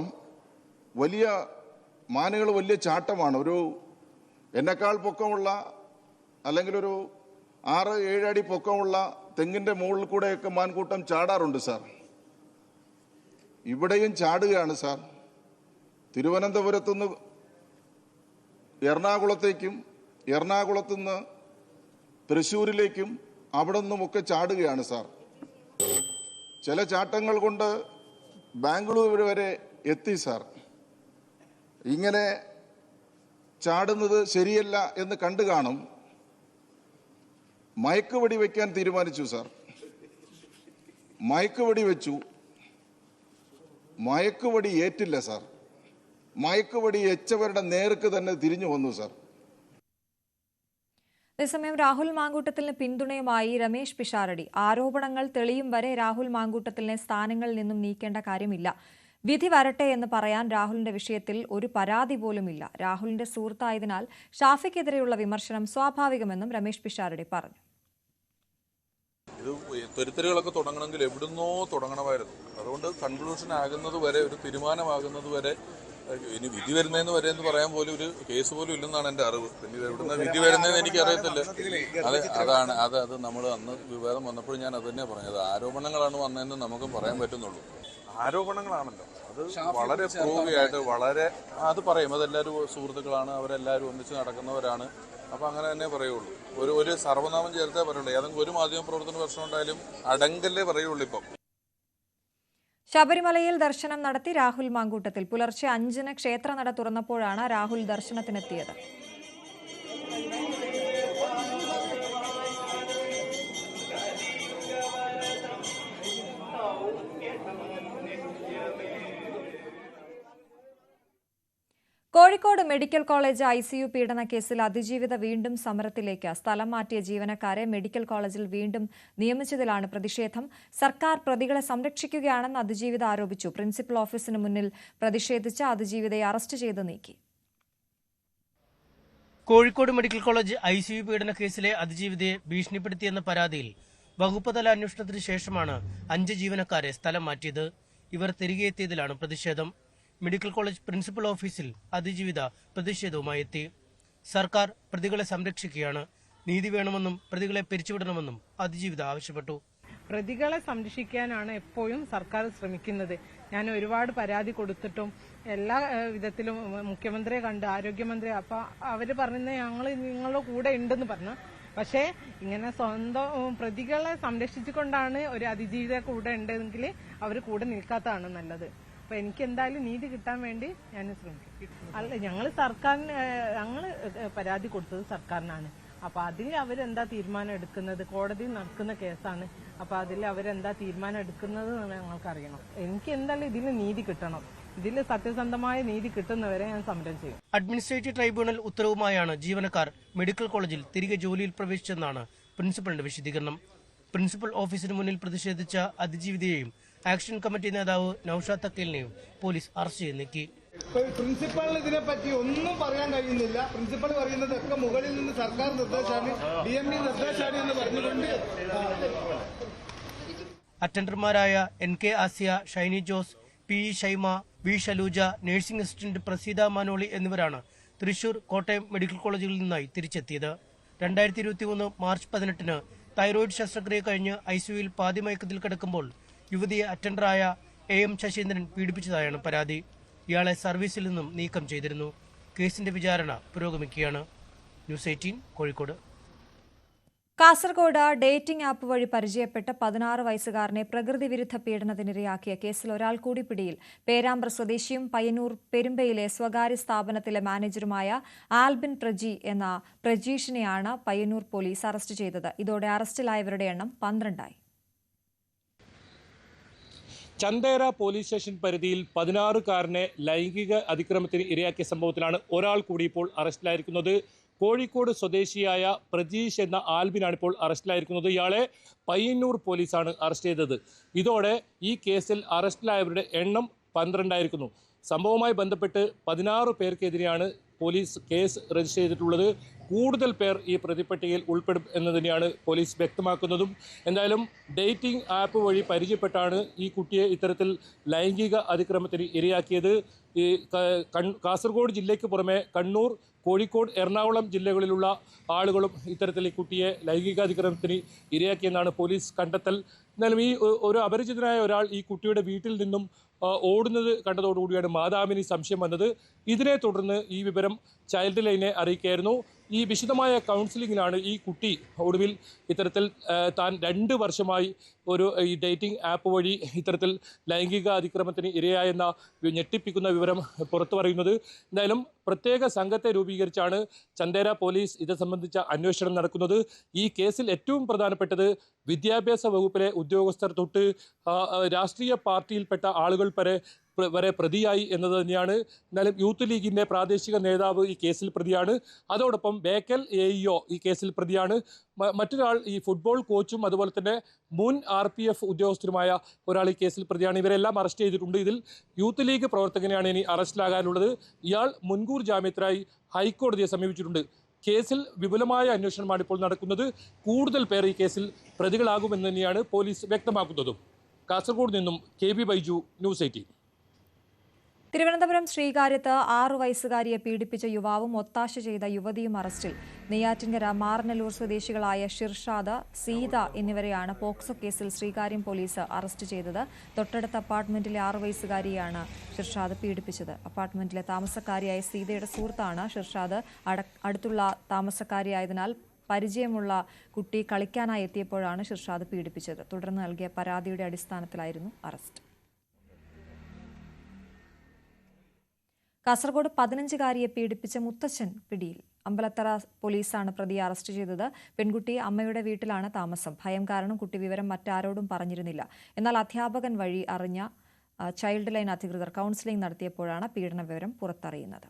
വലിയ മാനുകൾ വലിയ ചാട്ടമാണ്. എന്നെക്കാൾ പൊക്കമുള്ള അല്ലെങ്കിൽ ഒരു 6-7 അടി പൊക്കമുള്ള തെങ്ങിന്റെ മുകളിൽ കൂടെയൊക്കെ മാൻകൂട്ടം ചാടാറുണ്ട് സാർ. ഇവിടെയും ചാടുകയാണ് സാർ. തിരുവനന്തപുരത്തുനിന്ന് എറണാകുളത്തേക്കും എറണാകുളത്തുനിന്ന് തൃശ്ശൂരിലേക്കും അവിടെ നിന്നുമൊക്കെ ചാടുകയാണ് സാർ. ചില ചാട്ടങ്ങൾ കൊണ്ട് ബാംഗ്ലൂർ വരെ എത്തി സാർ. ഇങ്ങനെ ചാടുന്നത് ശരിയല്ല എന്ന് കണ്ടു കാണും. മയക്കുവെടി വയ്ക്കാൻ തീരുമാനിച്ചു സാർ. മയക്കുവെടി വെച്ചു. മയക്കുവെടി ഏറ്റില്ല സാർ. മയക്കുവെടി എച്ചവരുടെ നേർക്ക് തന്നെ തിരിഞ്ഞു വന്നു സാർ. അതേസമയം രാഹുൽ മാങ്കൂട്ടത്തിന് പിന്തുണയുമായി രമേശ് പിഷാരടി. ആരോപണങ്ങൾ തെളിയും വരെ രാഹുൽ മാങ്കൂട്ടത്തിനെ സ്ഥാനങ്ങളിൽ നിന്നും നീക്കേണ്ട കാര്യമില്ല. വിധി വരട്ടെ എന്ന് പറയാൻ രാഹുലിന്റെ വിഷയത്തിൽ ഒരു പരാതി പോലുമില്ല. രാഹുലിന്റെ സുഹൃത്തായതിനാൽ ഷാഫിക്കെതിരെയുള്ള വിമർശനം സ്വാഭാവികമെന്നും രമേശ് പിഷാരടി പറഞ്ഞു. ഇത് തിരുത്തലുകളൊക്കെ തുടങ്ങണമെങ്കിൽ എവിടുന്നോ തുടങ്ങണമായിരുന്നു. അതുകൊണ്ട് കൺക്ലൂഷൻ ആകുന്നത് വരെ, ഒരു തീരുമാനമാകുന്നത് വരെ, ഇനി വിധി വരുന്നതെന്ന് വരെ എന്ന് പറയാൻ പോലും ഒരു കേസ് പോലും ഇല്ലെന്നാണ് എൻ്റെ അറിവ്. പിന്നെ ഇത് എവിടുന്ന വിധി വരുന്നതെന്ന് എനിക്കറിയത്തില്ല. അത് നമ്മൾ അന്ന് വിവാദം വന്നപ്പോൾ ഞാൻ അത് തന്നെയാണ് പറഞ്ഞത്. ആരോപണങ്ങളാണ് വന്നതെന്ന് നമുക്ക് പറയാൻ പറ്റുന്നുള്ളൂ. ആരോപണങ്ങളാണല്ലോ, അത് വളരെ പ്രൂവിയായിട്ട് വളരെ അത് പറയും. അതെല്ലാവരും സുഹൃത്തുക്കളാണ്, അവരെല്ലാവരും ഒന്നിച്ച് നടക്കുന്നവരാണ്. അപ്പോൾ അങ്ങനെ തന്നെ പറയുള്ളൂ. ഒരു സർവ്വനാമം ചേർത്തേ പറയുള്ളൂ. ഏതെങ്കിലും ഒരു മാധ്യമ പ്രവർത്തന പ്രശ്നം ഉണ്ടായാലും അടങ്കല്ലേ പറയുള്ളൂ. ഇപ്പം ശബരിമലയിൽ ദർശനം നടത്തി രാഹുൽ മാങ്കൂട്ടത്തിൽ. പുലർച്ചെ 5-ന് ക്ഷേത്രനട തുറന്നപ്പോഴാണ് രാഹുൽ ദർശനത്തിനെത്തിയത്. കോഴിക്കോട് മെഡിക്കൽ കോളേജ് ICU പീഡന കേസിൽ അതിജീവിത വീണ്ടും സമരത്തിലേക്ക്. സ്ഥലം മാറ്റിയ ജീവനക്കാരെ മെഡിക്കൽ കോളേജിൽ വീണ്ടും നിയമിച്ചതിലാണ് പ്രതിഷേധം. സർക്കാർ പ്രതികളെ സംരക്ഷിക്കുകയാണെന്ന് അതിജീവിത ആരോപിച്ചു. പ്രിൻസിപ്പൽ ഓഫീസിന് മുന്നിൽ പ്രതിഷേധിച്ച അതിജീവിതയെ അറസ്റ്റ് ചെയ്ത് നീക്കി. കോഴിക്കോട് മെഡിക്കൽ കോളേജ് ICU പീഡന കേസിലെ അതിജീവിതയെ ഭീഷണിപ്പെടുത്തിയെന്ന പരാതിയിൽ വകുപ്പ് തല അന്വേഷണത്തിന് ശേഷമാണ് 5 ജീവനക്കാരെ സ്ഥലം മാറ്റിയത്. ഇവർ തിരികെ എത്തിയതിലാണ് പ്രതിഷേധം. മെഡിക്കൽ കോളേജ് പ്രിൻസിപ്പൽ ഓഫീസിൽ അതിജീവിത പ്രതിഷേധവുമായി എത്തി. സർക്കാർ പ്രതികളെ സംരക്ഷിക്കുകയാണ്, നീതി വേണമെന്നും പ്രതികളെ പിരിച്ചുവിടണമെന്നും അതിജീവിത ആവശ്യപ്പെട്ടു. പ്രതികളെ സംരക്ഷിക്കാനാണ് എപ്പോഴും സർക്കാർ ശ്രമിക്കുന്നത്. ഞാൻ ഒരുപാട് പരാതി കൊടുത്തിട്ടും എല്ലാ വിധത്തിലും മുഖ്യമന്ത്രിയെ കണ്ട്, ആരോഗ്യമന്ത്രി, അപ്പൊ അവര് പറയുന്നത് ഞങ്ങൾ നിങ്ങളുടെ കൂടെ ഉണ്ടെന്ന് പറഞ്ഞു. പക്ഷേ ഇങ്ങനെ സ്വന്തം പ്രതികളെ സംരക്ഷിച്ചുകൊണ്ടാണ് ഒരു അതിജീവിത കൂടെ ഉണ്ടെങ്കിൽ അവർ കൂടെ നിൽക്കാത്തതാണ് നല്ലത്. അപ്പൊ എനിക്ക് എന്തായാലും നീതി കിട്ടാൻ വേണ്ടി ഞാൻ ശ്രമിക്കും. അല്ല, ഞങ്ങൾ പരാതി കൊടുത്തത് സർക്കാരിനാണ്. അപ്പൊ അതിൽ അവരെന്താ തീരുമാനം എടുക്കുന്നത്? കോടതിയിൽ നടക്കുന്ന കേസാണ്. അപ്പൊ അതിൽ അവരെന്താ തീരുമാനം എടുക്കുന്നത് ഞങ്ങൾക്കറിയണം. എനിക്ക് എന്തായാലും ഇതിൽ നീതി കിട്ടണം. ഇതിൽ സത്യസന്ധമായ നീതി കിട്ടുന്നവരെ ഞാൻ സമരം ചെയ്യും. അഡ്മിനിസ്ട്രേറ്റീവ് ട്രൈബ്യൂണൽ ഉത്തരവുമായാണ് ജീവനക്കാർ മെഡിക്കൽ കോളേജിൽ തിരികെ ജോലിയിൽ പ്രവേശിച്ചെന്നാണ് പ്രിൻസിപ്പലിന്റെ വിശദീകരണം. പ്രിൻസിപ്പൽ ഓഫീസിന് മുന്നിൽ പ്രതിഷേധിച്ച അതിജീവിതയെയും ആക്ഷൻ കമ്മിറ്റി നേതാവ് നൌഷാദ് തക്കലിനെയും പോലീസ് അറസ്റ്റ് ചെയ്ത് നീക്കി. പ്രിൻസിപ്പളിന് ഇതിനെപ്പറ്റി ഒന്നും പറയാൻ കഴിയുന്നില്ല. പ്രിൻസിപ്പൾ പറയുന്നതൊക്കെ മുകളിൽ നിന്ന് സർക്കാർ നിർദ്ദേശമാണ്, DMD നിർദ്ദേശമാണ് എന്ന് പറഞ്ഞുകൊണ്ട് അറ്റൻഡർമാരായ NK Asiya, Shiny Jose, PE Shaima, V Shaluja, nursing assistant Praseetha Manoli എന്നിവരാണ് തൃശൂർ, കോട്ടയം മെഡിക്കൽ കോളേജുകളിൽ നിന്നായി തിരിച്ചെത്തിയത്. 2023 മാർച്ച് 18-ന് തൈറോയിഡ് ശസ്ത്രക്രിയ കഴിഞ്ഞ് ICUവിൽ പാതിമയക്കത്തിൽ കിടക്കുമ്പോൾ യുവതിയെ അറ്റൻഡറായ AM ശശീന്ദ്രൻ പീഡിപ്പിച്ചതായാണ് പരാതി. ഇയാളെ സർവീസിൽ നിന്നും നീക്കം ചെയ്തിരുന്നു. കേസിന്റെ വിചാരണ പുരോഗമിക്കുകയാണ്. News 18 Kozhikode. Kasaragod dating app വഴി പരിചയപ്പെട്ട 16 വയസ്സുകാരനെ പ്രകൃതി വിരുദ്ധ പീഡനത്തിനിരയാക്കിയ കേസിൽ ഒരാൾ കൂടി പിടിയിൽ. പേരാമ്പ്ര സ്വദേശിയും പയ്യന്നൂർ പെരുമ്പയിലെ സ്വകാര്യ സ്ഥാപനത്തിലെ മാനേജറുമായ ആൽബിൻ പ്രജി എന്ന പ്രജീഷിനെയാണ് പയ്യന്നൂർ പോലീസ് അറസ്റ്റ് ചെയ്തത്. ഇതോടെ അറസ്റ്റിലായവരുടെ എണ്ണം 12ആയി. ചന്ദേര പോലീസ് സ്റ്റേഷൻ പരിധിയിൽ 16കാരനെ ലൈംഗിക അതിക്രമത്തിന് ഇരയാക്കിയ സംഭവത്തിലാണ് ഒരാൾ കൂടി ഇപ്പോൾ അറസ്റ്റിലായിരിക്കുന്നത്. കോഴിക്കോട് സ്വദേശിയായ പ്രജീഷ് എന്ന ആൽബിനാണ് ഇപ്പോൾ അറസ്റ്റിലായിരിക്കുന്നത്. ഇയാളെ പയ്യന്നൂർ പോലീസാണ് അറസ്റ്റ് ചെയ്തത്. ഇതോടെ ഈ കേസിൽ അറസ്റ്റിലായവരുടെ എണ്ണം 12ആയിരിക്കുന്നു. സംഭവവുമായി ബന്ധപ്പെട്ട് 16 പേർക്കെതിരെയാണ് പോലീസ് കേസ് രജിസ്റ്റർ ചെയ്തിട്ടുള്ളത്. കൂടുതൽ പേർ ഈ പ്രതിപ്പട്ടികയിൽ ഉൾപ്പെടും എന്ന് തന്നെയാണ് പോലീസ് വ്യക്തമാക്കുന്നതും. എന്തായാലും ഡേറ്റിംഗ് ആപ്പ് വഴി പരിചയപ്പെട്ടാണ് ഈ കുട്ടിയെ ഇത്തരത്തിൽ ലൈംഗിക അതിക്രമത്തിന് ഇരയാക്കിയത്. ഈ കാസർഗോഡ് ജില്ലയ്ക്ക് പുറമെ കണ്ണൂർ, കോഴിക്കോട്, എറണാകുളം ജില്ലകളിലുള്ള ആളുകളും ഇത്തരത്തിൽ ഈ കുട്ടിയെ ലൈംഗികാതിക്രമത്തിന് ഇരയാക്കിയെന്നാണ് പോലീസ് കണ്ടെത്തൽ. എന്നാലും ഈ ഒരു അപരിചിതനായ ഒരാൾ ഈ കുട്ടിയുടെ വീട്ടിൽ നിന്നും ഓടുന്നത് കണ്ടതോടുകൂടിയാണ് മാതാവിന് സംശയം വന്നത്. ഇതിനെ തുടർന്ന് ഈ വിവരം ചൈൽഡ് ലൈനെ അറിയിക്കുകയായിരുന്നു. ഈ വിശദമായ കൗൺസിലിങ്ങിലാണ് ഈ കുട്ടി ഒടുവിൽ ഇത്തരത്തിൽ താൻ 2 വർഷമായി ഈ ഡേറ്റിംഗ് ആപ്പ് വഴി ഇത്തരത്തിൽ ലൈംഗിക അതിക്രമത്തിന് ഇരയായെന്ന ഞെട്ടിപ്പിക്കുന്ന വിവരം പുറത്തു പറയുന്നത്. എന്തായാലും പ്രത്യേക സംഘത്തെ രൂപീകരിച്ചാണ് ചന്ദേര പോലീസ് ഇത് സംബന്ധിച്ച അന്വേഷണം നടക്കുന്നത്. ഈ കേസിൽ ഏറ്റവും പ്രധാനപ്പെട്ടത് വിദ്യാഭ്യാസ വകുപ്പിലെ ഉദ്യോഗസ്ഥർ തൊട്ട് രാഷ്ട്രീയ പാർട്ടിയിൽപ്പെട്ട ആളുകൾ വരെ വരെ പ്രതിയായി എന്നത് തന്നെയാണ്. എന്നാലും യൂത്ത് ലീഗിൻ്റെ പ്രാദേശിക നേതാവ് ഈ കേസിൽ പ്രതിയാണ്. അതോടൊപ്പം ബേക്കൽ AEO ഈ കേസിൽ പ്രതിയാണ്. മറ്റൊരാൾ ഈ ഫുട്ബോൾ കോച്ചും അതുപോലെ തന്നെ മുൻ RPF ഉദ്യോഗസ്ഥരുമായ ഒരാൾ ഈ കേസിൽ പ്രതിയാണ്. ഇവരെല്ലാം അറസ്റ്റ് ചെയ്തിട്ടുണ്ട്. ഇതിൽ യൂത്ത് ലീഗ് പ്രവർത്തകനെയാണ് ഇനി അറസ്റ്റിലാകാനുള്ളത്. ഇയാൾ മുൻകൂർ ജാമ്യത്തിനായി ഹൈക്കോടതിയെ സമീപിച്ചിട്ടുണ്ട്. കേസിൽ വിപുലമായ അന്വേഷണമാണ് ഇപ്പോൾ നടക്കുന്നത്. കൂടുതൽ പേർ ഈ കേസിൽ പ്രതികളാകുമെന്ന് തന്നെയാണ് പോലീസ് വ്യക്തമാക്കുന്നതും. കാസർഗോഡ് നിന്നും KB ബൈജു, ന്യൂസ് 18. തിരുവനന്തപുരം ശ്രീകാര്യത്ത് 6 വയസ്സുകാരിയെ പീഡിപ്പിച്ച യുവാവും ഒത്താശ ചെയ്ത യുവതിയും അറസ്റ്റിൽ. നെയ്യാറ്റിൻകര മാറനല്ലൂർ സ്വദേശികളായ ഷിർഷാദ്, സീത എന്നിവരെയാണ് പോക്സോ കേസിൽ ശ്രീകാര്യം പോലീസ് അറസ്റ്റ് ചെയ്തത്. തൊട്ടടുത്ത അപ്പാർട്ട്മെന്റിലെ 6 വയസ്സുകാരിയാണ് ഷിർഷാദ് പീഡിപ്പിച്ചത്. അപ്പാർട്ട്മെന്റിലെ താമസക്കാരിയായ സീതയുടെ സുഹൃത്താണ് ഷിർഷാദ്. അടുത്തുള്ള താമസക്കാരിയായതിനാൽ പരിചയമുള്ള കുട്ടി കളിക്കാനായി എത്തിയപ്പോഴാണ് ഷിർഷാദ് പീഡിപ്പിച്ചത്. തുടർന്ന് നൽകിയ പരാതിയുടെ അടിസ്ഥാനത്തിലായിരുന്നു അറസ്റ്റ്. കാസർഗോഡ് 15-കാരിയെ പീഡിപ്പിച്ച മുത്തച്ഛൻ പിടിയിൽ. അമ്പലത്തറ പോലീസാണ് പ്രതിയെ അറസ്റ്റ് ചെയ്തത്. പെൺകുട്ടി അമ്മയുടെ വീട്ടിലാണ് താമസം. ഭയം കാരണം കുട്ടി വിവരം മറ്റാരോടും പറഞ്ഞിരുന്നില്ല. എന്നാൽ അധ്യാപകൻ വഴി അറിഞ്ഞ ചൈൽഡ് ലൈൻ അധികൃതർ കൗൺസിലിംഗ് നടത്തിയപ്പോഴാണ് പീഡന വിവരം പുറത്തറിയുന്നത്.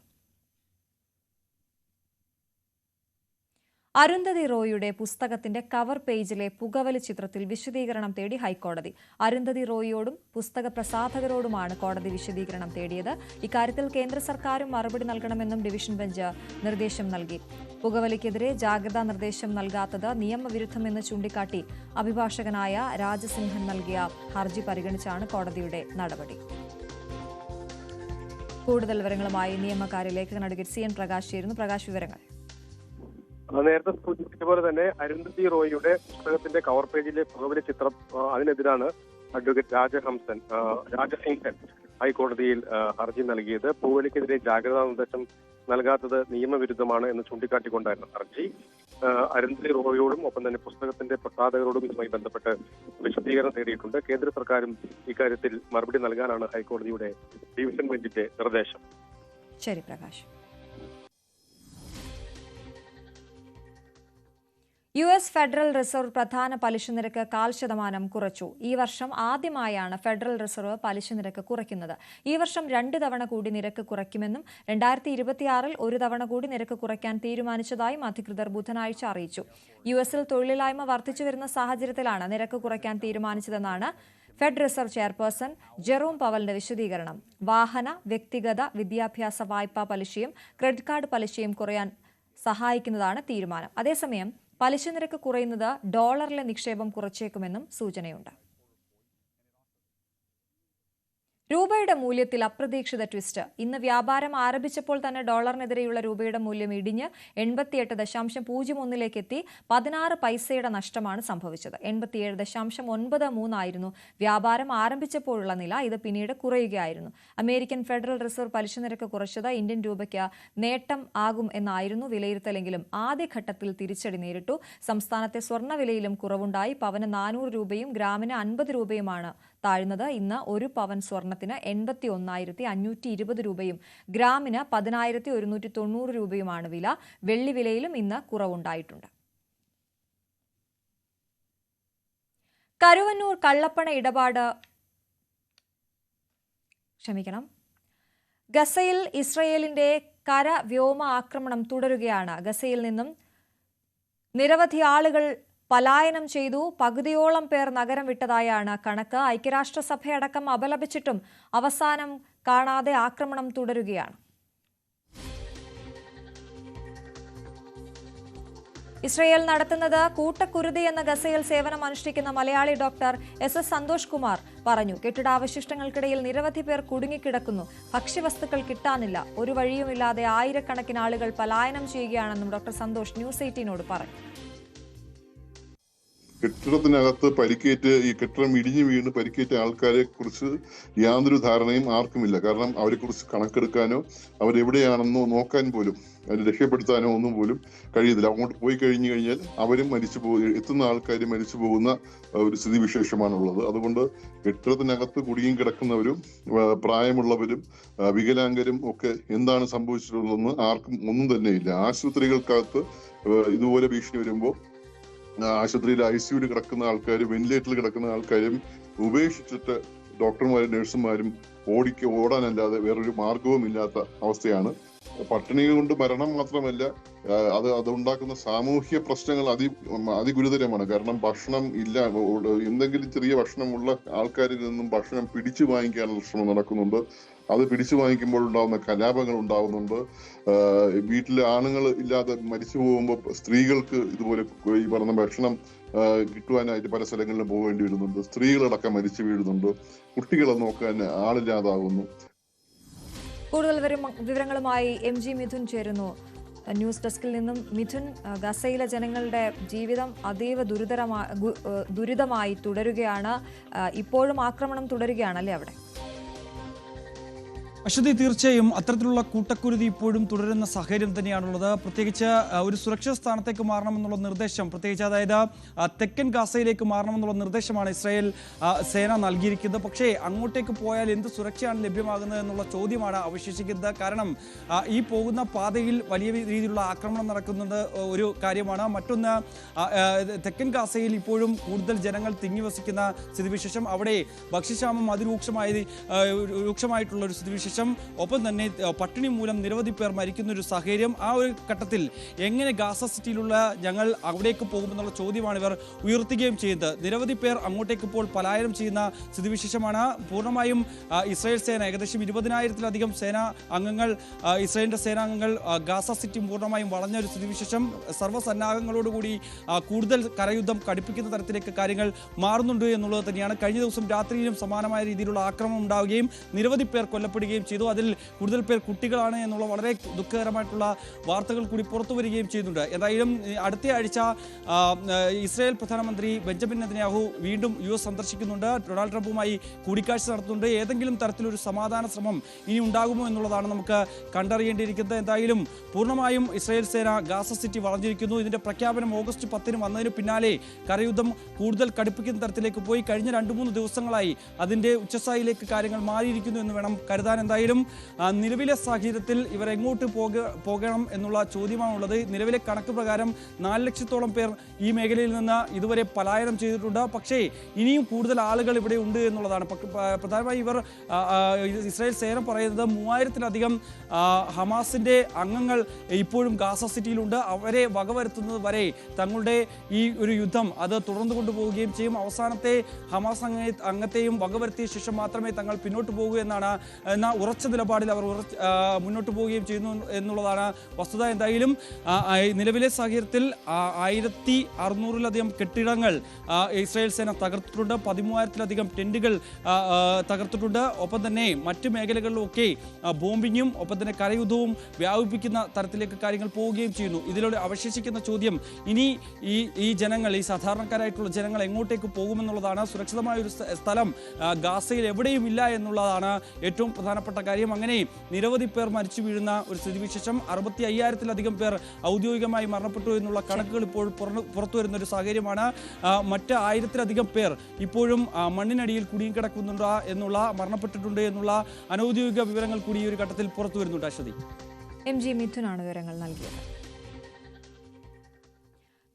അരുന്ധതി റോയിയുടെ പുസ്തകത്തിന്റെ കവർ പേജിലെ പുകവലി ചിത്രത്തിൽ വിശദീകരണം തേടി ഹൈക്കോടതി. അരുന്ധതി റോയിയോടും പുസ്തക പ്രസാധകരോടുമാണ് കോടതി വിശദീകരണം തേടിയത്. ഇക്കാര്യത്തിൽ കേന്ദ്ര സർക്കാരും മറുപടി നൽകണമെന്നും ഡിവിഷൻ ബെഞ്ച് നിർദ്ദേശം നൽകി. പുകവലിക്കെതിരെ ജാഗ്രതാ നിർദ്ദേശം നൽകാത്തത് നിയമവിരുദ്ധമെന്ന് ചൂണ്ടിക്കാട്ടി അഭിഭാഷകനായ രാജസിംഹൻ നൽകിയ ഹർജി പരിഗണിച്ചാണ് കോടതിയുടെ നടപടി. കൂടുതൽ വിവരങ്ങളുമായി നിയമകാര്യ ലേഖകൻ അഡ്വക്കേറ്റ് CN പ്രകാശ് ചേരുന്നു. പ്രകാശ്, വിവരങ്ങൾ. നേരത്തെ സൂചിപ്പിച്ച പോലെ തന്നെ അരുന്ധതി റോയിയുടെ പുസ്തകത്തിന്റെ കവർ പേജിലെ പുകവലി ചിത്രം, അതിനെതിരാണ് അഡ്വക്കേറ്റ് രാജസിംഹൻ ഹൈക്കോടതിയിൽ ഹർജി നൽകിയത്. പുകവലിക്കെതിരെ ജാഗ്രതാ നിർദ്ദേശം നൽകാത്തത് നിയമവിരുദ്ധമാണ് എന്ന് ചൂണ്ടിക്കാട്ടിക്കൊണ്ടായിരുന്നു ഹർജി. അരുന്ധതി റോയിയോടും ഒപ്പം തന്നെ പുസ്തകത്തിന്റെ പ്രസാധകരോടും ഇതുമായി ബന്ധപ്പെട്ട് വിശദീകരണം തേടിയിട്ടുണ്ട്. കേന്ദ്ര സർക്കാരും ഇക്കാര്യത്തിൽ മറുപടി നൽകാനാണ് ഹൈക്കോടതിയുടെ ഡിവിഷൻ ബെഞ്ചിന്റെ നിർദ്ദേശം. ശരി പ്രകാശ്. US ഫെഡറൽ റിസർവ് പ്രധാന പലിശ നിരക്ക് 0.25% കുറച്ചു. ഈ വർഷം ആദ്യമായാണ് ഫെഡറൽ റിസർവ് പലിശ നിരക്ക് കുറയ്ക്കുന്നത്. ഈ വർഷം 2 തവണ കൂടി നിരക്ക് കുറയ്ക്കുമെന്നും 2026-ൽ 1 തവണ കൂടി നിരക്ക് കുറയ്ക്കാൻ തീരുമാനിച്ചതായും അധികൃതർ ബുധനാഴ്ച അറിയിച്ചു. US-ൽ തൊഴിലില്ലായ്മ വർദ്ധിച്ചുവരുന്ന സാഹചര്യത്തിലാണ് നിരക്ക് കുറയ്ക്കാൻ തീരുമാനിച്ചതെന്നാണ് ഫെഡ് റിസർവ് ചെയർപേഴ്സൺ ജെറോം പവലിന്റെ വിശദീകരണം. വാഹന, വ്യക്തിഗത, വിദ്യാഭ്യാസ വായ്പാ പലിശയും ക്രെഡിറ്റ് കാർഡ് പലിശയും കുറയാൻ സഹായിക്കുന്നതാണ് തീരുമാനം. അതേസമയം പലിശ നിരക്ക് കുറയുന്നത് ഡോളറിലെ നിക്ഷേപം കുറച്ചേക്കുമെന്നും സൂചനയുണ്ട്. രൂപയുടെ മൂല്യത്തിൽ അപ്രതീക്ഷിത ട്വിസ്റ്റ്. ഇന്ന് വ്യാപാരം ആരംഭിച്ചപ്പോൾ തന്നെ ഡോളറിനെതിരെയുള്ള രൂപയുടെ മൂല്യം ഇടിഞ്ഞ് 88.01 എത്തി 16 പൈസയുടെ നഷ്ടമാണ് സംഭവിച്ചത്. 87.93 ആയിരുന്നു വ്യാപാരം ആരംഭിച്ചപ്പോഴുള്ള നില. ഇത് പിന്നീട് കുറയുകയായിരുന്നു. അമേരിക്കൻ ഫെഡറൽ റിസർവ് പലിശ നിരക്ക് കുറച്ചത് ഇന്ത്യൻ രൂപയ്ക്ക് നേട്ടം ആകും എന്നായിരുന്നു വിലയിരുത്തലെങ്കിലും ആദ്യഘട്ടത്തിൽ തിരിച്ചടി നേരിട്ടു. സംസ്ഥാനത്തെ സ്വർണ്ണവിലയിലും കുറവുണ്ടായി. പവന് 400 രൂപയും ഗ്രാമിന് 50 രൂപയുമാണ് താഴ്ന്നത്. ഇന്ന് ഒരു പവൻ സ്വർണ്ണത്തിന് 81,520 രൂപയും ഗ്രാമിന് 10,190 രൂപയുമാണ് വില. വെള്ളി വിലയിലും ഇന്ന് കുറവുണ്ടായിട്ടുണ്ട്. കരുവന്നൂർ കള്ളപ്പണ ഇടപാട് ഗസയിൽ ഇസ്രയേലിന്റെ കര വ്യോമ ആക്രമണം തുടരുകയാണ്. ഗസയിൽ നിന്നും നിരവധി ആളുകൾ പലായനം ചെയ്തു. പകുതിയോളം പേർ നഗരം വിട്ടതായാണ് കണക്ക്. ഐക്യരാഷ്ട്രസഭയടക്കം അപലപിച്ചിട്ടും അവസാനം കാണാതെ ആക്രമണം തുടരുകയാണ്. ഇസ്രയേൽ നടത്തുന്നത് കൂട്ടക്കുരുതി എന്ന ഗസയിൽ സേവനം അനുഷ്ഠിക്കുന്ന മലയാളി ഡോക്ടർ SS സന്തോഷ് കുമാർ പറഞ്ഞു. കെട്ടിടാവശിഷ്ടങ്ങൾക്കിടയിൽ നിരവധി പേർ കുടുങ്ങിക്കിടക്കുന്നു. ഭക്ഷ്യവസ്തുക്കൾ കിട്ടാനില്ല. ഒരു വഴിയുമില്ലാതെ ആയിരക്കണക്കിന് ആളുകൾ പലായനം ചെയ്യുകയാണെന്നും ഡോക്ടർ സന്തോഷ് ന്യൂസ് 18നോട് പറഞ്ഞു. കെട്ടിടത്തിനകത്ത് പരിക്കേറ്റ് ഈ കെട്ടിടം ഇടിഞ്ഞു വീണ് പരിക്കേറ്റ ആൾക്കാരെ കുറിച്ച് യാതൊരു ധാരണയും ആർക്കുമില്ല. കാരണം അവരെ കുറിച്ച് കണക്കെടുക്കാനോ അവരെവിടെയാണെന്നോ നോക്കാൻ പോലും അതിനെ രക്ഷപ്പെടുത്താനോ ഒന്നും പോലും കഴിയുന്നില്ല. അങ്ങോട്ട് പോയി കഴിഞ്ഞു കഴിഞ്ഞാൽ അവരും എത്തുന്ന ആൾക്കാർ മരിച്ചു പോകുന്ന ഒരു സ്ഥിതിവിശേഷമാണുള്ളത്. അതുകൊണ്ട് കെട്ടിടത്തിനകത്ത് കുടുങ്ങി കിടക്കുന്നവരും പ്രായമുള്ളവരും വികലാംഗരും ഒക്കെ എന്താണ് സംഭവിച്ചിട്ടുള്ളതെന്ന് ആർക്കും ഒന്നും തന്നെയില്ല. ആശുപത്രികൾക്കകത്ത് ഇതുപോലെ ഭീഷണി വരുമ്പോൾ ആശുപത്രിയിൽ ICUവിൽ കിടക്കുന്ന ആൾക്കാരും വെന്റിലേറ്ററിൽ കിടക്കുന്ന ആൾക്കാരും ഉപേക്ഷിച്ചിട്ട് ഡോക്ടർമാരും നഴ്സുമാരും ഓടാനല്ലാതെ വേറൊരു മാർഗവും ഇല്ലാത്ത അവസ്ഥയാണ്. പട്ടിണി കൊണ്ട് മരണം മാത്രമല്ല, അതുണ്ടാക്കുന്ന സാമൂഹ്യ പ്രശ്നങ്ങൾ അതിഗുരുതരമാണ്. കാരണം ഭക്ഷണം ഇല്ല, എന്തെങ്കിലും ചെറിയ ഭക്ഷണമുള്ള ആൾക്കാരിൽ നിന്നും ഭക്ഷണം പിടിച്ചു വാങ്ങിക്കാനുള്ള ശ്രമം നടക്കുന്നുണ്ട്. അത് പിടിച്ചു വാങ്ങിക്കുമ്പോൾ ഉണ്ടാകുന്ന കലാപങ്ങൾ ഉണ്ടാകുന്നുണ്ട്. വീട്ടിലെ ആണുങ്ങൾ ഇല്ലാതെ മരിച്ചു പോകുമ്പോൾ സ്ത്രീകൾക്ക് ഇതുപോലെ ഈ പറഞ്ഞ ഭക്ഷണം കിട്ടുവാനായിട്ട് പല സ്ഥലങ്ങളിലും പോകേണ്ടി വരുന്നുണ്ട്. സ്ത്രീകളടക്കം മരിച്ചു വീഴുന്നുണ്ട്. കുട്ടികളെ നോക്കാൻ ആളില്ലാതാകുന്നു. കൂടുതൽ വിവരങ്ങളുമായി MG മിഥുൻ ചേരുന്നു ന്യൂസ് ഡെസ്കിൽ നിന്നും. മിഥുൻ, ഗസയിലെ ജനങ്ങളുടെ ജീവിതം അതീവ ദുരിതമായി തുടരുകയാണ്. ഇപ്പോഴും ആക്രമണം തുടരുകയാണല്ലേ അവിടെ? അശ്വതി, തീർച്ചയായും അത്തരത്തിലുള്ള കൂട്ടക്കുരുതി ഇപ്പോഴും തുടരുന്ന സാഹചര്യം തന്നെയാണുള്ളത്. പ്രത്യേകിച്ച് ഒരു സുരക്ഷിത സ്ഥാനത്തേക്ക് മാറണമെന്നുള്ള നിർദ്ദേശം, പ്രത്യേകിച്ച് അതായത് തെക്കൻ ഗാസയിലേക്ക് മാറണമെന്നുള്ള നിർദ്ദേശമാണ് ഇസ്രായേൽ സേന നൽകിയിരിക്കുന്നത്. പക്ഷേ അങ്ങോട്ടേക്ക് പോയാൽ എന്ത് സുരക്ഷയാണ് ലഭ്യമാകുന്നത് എന്നുള്ള ചോദ്യമാണ് അവശേഷിക്കുന്നത്. കാരണം ഈ പോകുന്ന പാതയിൽ വലിയ രീതിയിലുള്ള ആക്രമണം നടക്കുന്നത് ഒരു കാര്യമാണ്. മറ്റൊന്ന്, തെക്കൻ ഗാസയിൽ ഇപ്പോഴും കൂടുതൽ ജനങ്ങൾ തിങ്ങിവസിക്കുന്ന സ്ഥിതിവിശേഷം, അവിടെ ഭക്ഷ്യക്ഷാമം രൂക്ഷമായിട്ടുള്ള ഒരു സ്ഥിതിവിശേഷം, ഒപ്പം തന്നെ പട്ടിണി മൂലം നിരവധി പേർ മരിക്കുന്ന ഒരു സാഹചര്യം. ആ ഒരു ഘട്ടത്തിൽ എങ്ങനെ ഗാസ സിറ്റിയിലുള്ള ഞങ്ങൾ അവിടേക്ക് പോകുമെന്നുള്ള ചോദ്യമാണ് ഇവർ ഉയർത്തുകയും ചെയ്യുന്നത്. നിരവധി പേർ അങ്ങോട്ടേക്ക് ഇപ്പോൾ പലായനം ചെയ്യുന്ന സ്ഥിതിവിശേഷമാണ്. പൂർണ്ണമായും ഇസ്രായേൽ സേന ഏകദേശം 20,000-ലധികം ഇസ്രായേലിന്റെ സേനാംഗങ്ങൾ ഗാസ സിറ്റി പൂർണ്ണമായും വളഞ്ഞ ഒരു സ്ഥിതിവിശേഷം. സർവ്വസന്നാഹങ്ങളോടുകൂടി കൂടുതൽ കരയുദ്ധം കടുപ്പിക്കുന്ന തരത്തിലേക്ക് കാര്യങ്ങൾ മാറുന്നുണ്ട് എന്നുള്ളത് തന്നെയാണ്. കഴിഞ്ഞ ദിവസം രാത്രിയിലും സമാനമായ രീതിയിലുള്ള ആക്രമണം ഉണ്ടാവുകയും നിരവധി പേർ കൊല്ലപ്പെടുകയും ചെയ്തു. അതിൽ കൂടുതൽ പേർ കുട്ടികളാണ് എന്നുള്ള വളരെ ദുഃഖകരമായിട്ടുള്ള വാർത്തകൾ കൂടി പുറത്തു വരികയും ചെയ്യുന്നുണ്ട്. എന്തായാലും അടുത്ത ആഴ്ച ഇസ്രായേൽ പ്രധാനമന്ത്രി ബെഞ്ചമിൻ നെതന്യാഹു വീണ്ടും US സന്ദർശിക്കുന്നുണ്ട്. ഡൊണാൾഡ് ട്രംപുമായി കൂടിക്കാഴ്ച നടത്തുന്നുണ്ട്. ഏതെങ്കിലും തരത്തിലൊരു സമാധാന ശ്രമം ഇനി ഉണ്ടാകുമോ എന്നുള്ളതാണ് നമുക്ക് കണ്ടറിയേണ്ടിയിരിക്കുന്നത്. എന്തായാലും പൂർണ്ണമായും ഇസ്രായേൽ സേന ഗാസ സിറ്റി വളഞ്ഞിരിക്കുന്നു. ഇതിന്റെ പ്രഖ്യാപനം ഓഗസ്റ്റ് 10 വന്നതിന് പിന്നാലെ കരയുദ്ധം കൂടുതൽ കടുപ്പിക്കുന്ന തരത്തിലേക്ക് പോയി. കഴിഞ്ഞ 2-3 ദിവസങ്ങളായി അതിന്റെ ഉച്ചസ്ഥായിലേക്ക് കാര്യങ്ങൾ മാറിയിരിക്കുന്നു എന്ന് വേണം കരുതാൻ. എന്തായാലും നിലവിലെ സാഹചര്യത്തിൽ ഇവർ എങ്ങോട്ട് പോകണം എന്നുള്ള ചോദ്യമാണുള്ളത്. നിലവിലെ കണക്ക് പ്രകാരം 4 ലക്ഷത്തോളം പേർ ഈ മേഖലയിൽ നിന്ന് ഇതുവരെ പലായനം ചെയ്തിട്ടുണ്ട്. പക്ഷേ ഇനിയും കൂടുതൽ ആളുകൾ ഇവിടെ ഉണ്ട് എന്നുള്ളതാണ്. പ്രധാനമായും ഇസ്രായേൽ സേന പറയുന്നത് 3000-ലധികം ഹമാസിന്റെ അംഗങ്ങൾ ഇപ്പോഴും ഗാസ സിറ്റിയിലുണ്ട്. അവരെ വകവരുത്തുന്നത് വരെ തങ്ങളുടെ ഈ ഒരു യുദ്ധം അത് തുടർന്നു കൊണ്ടുപോവുകയും ചെയ്യും. അവസാനത്തെ ഹമാസ് അംഗത്തെയും വകവരുത്തിയ ശേഷം മാത്രമേ തങ്ങൾ പിന്നോട്ട് പോകൂ എന്ന ഉറച്ച നിലപാടിൽ അവർ മുന്നോട്ട് പോവുകയും ചെയ്യുന്നു എന്നുള്ളതാണ് വസ്തുത. എന്തായാലും നിലവിലെ സാഹചര്യത്തിൽ 1600-ലധികം കെട്ടിടങ്ങൾ ഇസ്രായേൽ സേന തകർത്തിട്ടുണ്ട്. 13,000-ലധികം ടെന്റുകൾ തകർത്തിട്ടുണ്ട്. ഒപ്പം തന്നെ മറ്റ് മേഖലകളിലൊക്കെ ബോംബിങ്ങും ഒപ്പം തന്നെ കരയുദ്ധവും വ്യാപിപ്പിക്കുന്ന തരത്തിലേക്ക് കാര്യങ്ങൾ പോവുകയും ചെയ്യുന്നു. ഇതിലൂടെ അവശേഷിക്കുന്ന ചോദ്യം, ഇനി ഈ ജനങ്ങൾ, ഈ സാധാരണക്കാരായിട്ടുള്ള ജനങ്ങൾ എങ്ങോട്ടേക്ക് പോകുമെന്നുള്ളതാണ്. സുരക്ഷിതമായ ഒരു സ്ഥലം ഗാസയിൽ എവിടെയും ഇല്ല എന്നുള്ളതാണ് ഏറ്റവും പ്രധാനപ്പെട്ട കാര്യം. അങ്ങനെ നിരവധി പേർ മരിച്ചു വീഴുന്ന ഒരു സ്ഥിതിവിശേഷം. 65,000-ലധികം പേർ ഔദ്യോഗികമായി മരണപ്പെട്ടു എന്നുള്ള കണക്കുകൾ ഇപ്പോൾ പുറത്തു വരുന്ന ഒരു സാഹചര്യമാണ്. മറ്റ് 1000-ലധികം പേർ ഇപ്പോഴും മണ്ണിനടിയിൽ കുടുങ്ങിക്കിടക്കുന്നുണ്ട് മരണപ്പെട്ടിട്ടുണ്ട് എന്നുള്ള അനൌദ്യോഗിക വിവരങ്ങൾ കൂടി ഈ ഒരു ഘട്ടത്തിൽ പുറത്തു വരുന്നുണ്ട്. അശ്വതി, MG മിഥുനാണ് വിവരങ്ങൾ നൽകിയത്.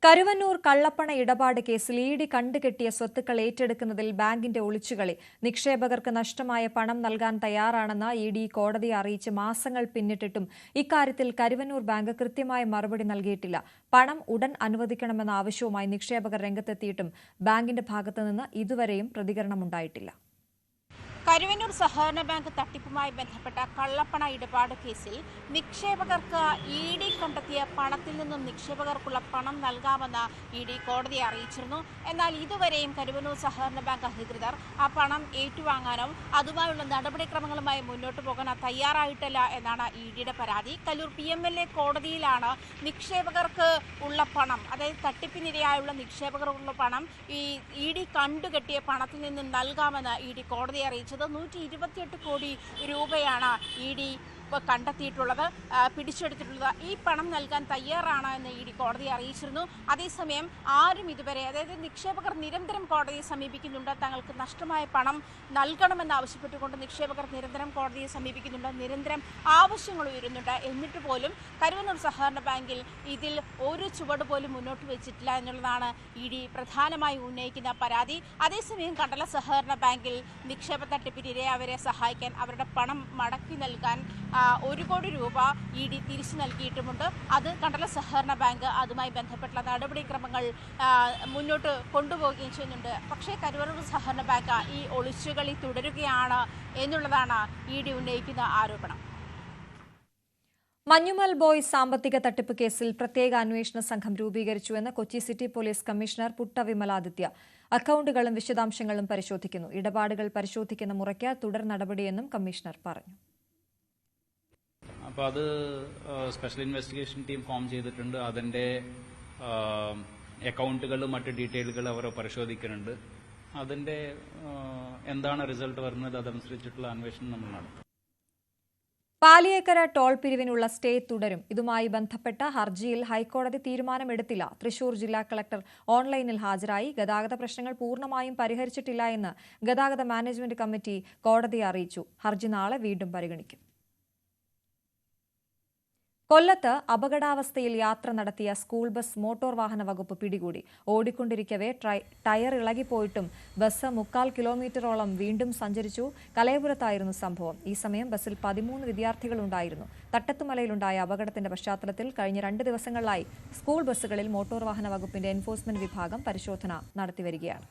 കരുവന്നൂർ കള്ളപ്പണ ഇടപാട് കേസിൽ ED കണ്ടുകെട്ടിയ സ്വത്തുക്കൾ ഏറ്റെടുക്കുന്നതിൽ ബാങ്കിന്റെ ഒളിച്ചുകളി. നിക്ഷേപകർക്ക് നഷ്ടമായ പണം നൽകാൻ തയ്യാറാണെന്ന് ED കോടതിയെ അറിയിച്ച് മാസങ്ങൾ പിന്നിട്ടിട്ടും ഇക്കാര്യത്തിൽ കരുവന്നൂർ ബാങ്ക് കൃത്യമായ മറുപടി നൽകിയിട്ടില്ല. പണം ഉടൻ അനുവദിക്കണമെന്ന ആവശ്യവുമായി നിക്ഷേപകർ രംഗത്തെത്തിയിട്ടും ബാങ്കിന്റെ ഭാഗത്തുനിന്ന് ഇതുവരെയും പ്രതികരണമുണ്ടായിട്ടില്ല. കരുവന്നൂർ സഹകരണ ബാങ്ക് തട്ടിപ്പുമായി ബന്ധപ്പെട്ട കള്ളപ്പണ ഇടപാട് കേസിൽ നിക്ഷേപകർക്ക് ED കണ്ടെത്തിയ പണത്തിൽ നിന്നും നിക്ഷേപകർക്കുള്ള പണം നൽകാമെന്ന് ED കോടതിയെ അറിയിച്ചിരുന്നു. എന്നാൽ ഇതുവരെയും കരുവന്നൂർ സഹകരണ ബാങ്ക് അധികൃതർ ആ പണം ഏറ്റുവാങ്ങാനോ അതുമായുള്ള നടപടിക്രമങ്ങളുമായി മുന്നോട്ട് പോകാനോ തയ്യാറായിട്ടില്ല എന്നാണ് EDയുടെ പരാതി. കല്ലൂർ PMLA കോടതിയിലാണ് നിക്ഷേപകർക്ക് ഉള്ള പണം, അതായത് തട്ടിപ്പിനിരയായുള്ള നിക്ഷേപകർക്കുള്ള പണം ഈ ED കണ്ടുകെട്ടിയ പണത്തിൽ നിന്നും നൽകാമെന്ന് ED കോടതിയെ അറിയിച്ചത്. 128 കോടി രൂപയാണ് ED കണ്ടെത്തിയിട്ടുള്ളത്, പിടിച്ചെടുത്തിട്ടുള്ളത്. ഈ പണം നൽകാൻ തയ്യാറാണ് എന്ന് ഇ ഡി കോടതിയെ അറിയിച്ചിരുന്നു. അതേസമയം ആരും ഇതുവരെ, അതായത് നിക്ഷേപകർ നിരന്തരം കോടതിയെ സമീപിക്കുന്നുണ്ട്, തങ്ങൾക്ക് നഷ്ടമായ പണം നൽകണമെന്ന് ആവശ്യപ്പെട്ടുകൊണ്ട് നിക്ഷേപകർ നിരന്തരം കോടതിയെ സമീപിക്കുന്നുണ്ട്, നിരന്തരം ആവശ്യങ്ങൾ ഉയരുന്നുണ്ട്. എന്നിട്ട് പോലും കരുവന്നൂർ സഹകരണ ബാങ്കിൽ ഇതിൽ ഒരു ചുവട് പോലും മുന്നോട്ട് വെച്ചിട്ടില്ല എന്നുള്ളതാണ് ഇ ഡി പ്രധാനമായി ഉന്നയിക്കുന്ന പരാതി. അതേസമയം കണ്ടല സഹകരണ ബാങ്കിൽ നിക്ഷേപ തട്ടിപ്പിനിരയായവരെ സഹായിക്കാൻ, അവരുടെ പണം മടക്കി നൽകാൻ 1 കോടി രൂപ ഇ ഡി തിരിച്ചു നൽകിയിട്ടുമുണ്ട്. അത് കണ്ടല സഹകരണ ബാങ്ക് അതുമായി ബന്ധപ്പെട്ടുള്ള നടപടിക്രമങ്ങൾ മുന്നോട്ട് കൊണ്ടുപോവുകയും ചെയ്യുന്നുണ്ട്. പക്ഷേ കരുവന്നൂർ സഹകരണ ബാങ്ക് ഈ ഒളിച്ചുകളി തുടരുകയാണ് എന്നുള്ളതാണ് ഇ ഡി ഉന്നയിക്കുന്ന ആരോപണം. മഞ്ഞുമൽ ബോയ്സ് സാമ്പത്തിക തട്ടിപ്പ് കേസിൽ പ്രത്യേക അന്വേഷണ സംഘം രൂപീകരിച്ചുവെന്ന് Kochi city police commissioner Putta Vimaladitya. അക്കൌണ്ടുകളും വിശദാംശങ്ങളും പരിശോധിക്കുന്നു. ഇടപാടുകൾ പരിശോധിക്കുന്ന മുറയ്ക്ക് തുടർ നടപടിയെന്നും കമ്മീഷണർ പറഞ്ഞു. അപ്പോൾ അത് സ്പെഷ്യൽ ഇൻവെസ്റ്റിഗേഷൻ ടീം ഫോം ചെയ്തിട്ടുണ്ട്. അതിൻ്റെ അക്കൗണ്ടുകളും മറ്റ് ഡീറ്റെയിലുകൾ അവർ പരിശോധിക്കുന്നുണ്ട്. അതിൻ്റെ എന്താണ് റിസൾട്ട് വരുന്നത് അതനുസരിച്ചിട്ടുള്ള അന്വേഷണം നമ്മൾ നടത്തും. പാലിയേക്കര ടോൾ പിരിവിനുള്ള സ്റ്റേ തുടരും. ഇതുമായി ബന്ധപ്പെട്ട ഹർജിയിൽ ഹൈക്കോടതി തീരുമാനമെടുത്തില്ല. തൃശൂർ ജില്ലാ കളക്ടർ ഓൺലൈനിൽ ഹാജരായി. ഗതാഗത പ്രശ്നങ്ങൾ പൂർണ്ണമായും പരിഹരിച്ചിട്ടില്ല എന്ന് ഗതാഗത മാനേജ്മെന്റ് കമ്മിറ്റി കോടതിയെ അറിയിച്ചു. ഹർജി നാളെ വീണ്ടും പരിഗണിക്കും. കൊല്ലത്ത് അപകടാവസ്ഥയിൽ യാത്ര നടത്തിയ സ്കൂൾ ബസ് മോട്ടോർ വാഹന വകുപ്പ് പിടികൂടി. ഓടിക്കൊണ്ടിരിക്കവേ ടയർ ഇളകിപ്പോയിട്ടും ബസ് 3/4 കിലോമീറ്ററോളം വീണ്ടും സഞ്ചരിച്ചു. കലയപുരത്തായിരുന്നു സംഭവം. ഈ സമയം ബസ്സിൽ 13 വിദ്യാർത്ഥികളുണ്ടായിരുന്നു. തട്ടത്തുമലയിലുണ്ടായ അപകടത്തിന്റെ പശ്ചാത്തലത്തിൽ കഴിഞ്ഞ 2 ദിവസങ്ങളിലായി സ്കൂൾ ബസ്സുകളിൽ മോട്ടോർ വാഹന വകുപ്പിന്റെ എൻഫോഴ്സ്മെന്റ് വിഭാഗം പരിശോധന നടത്തിവരികയാണ്.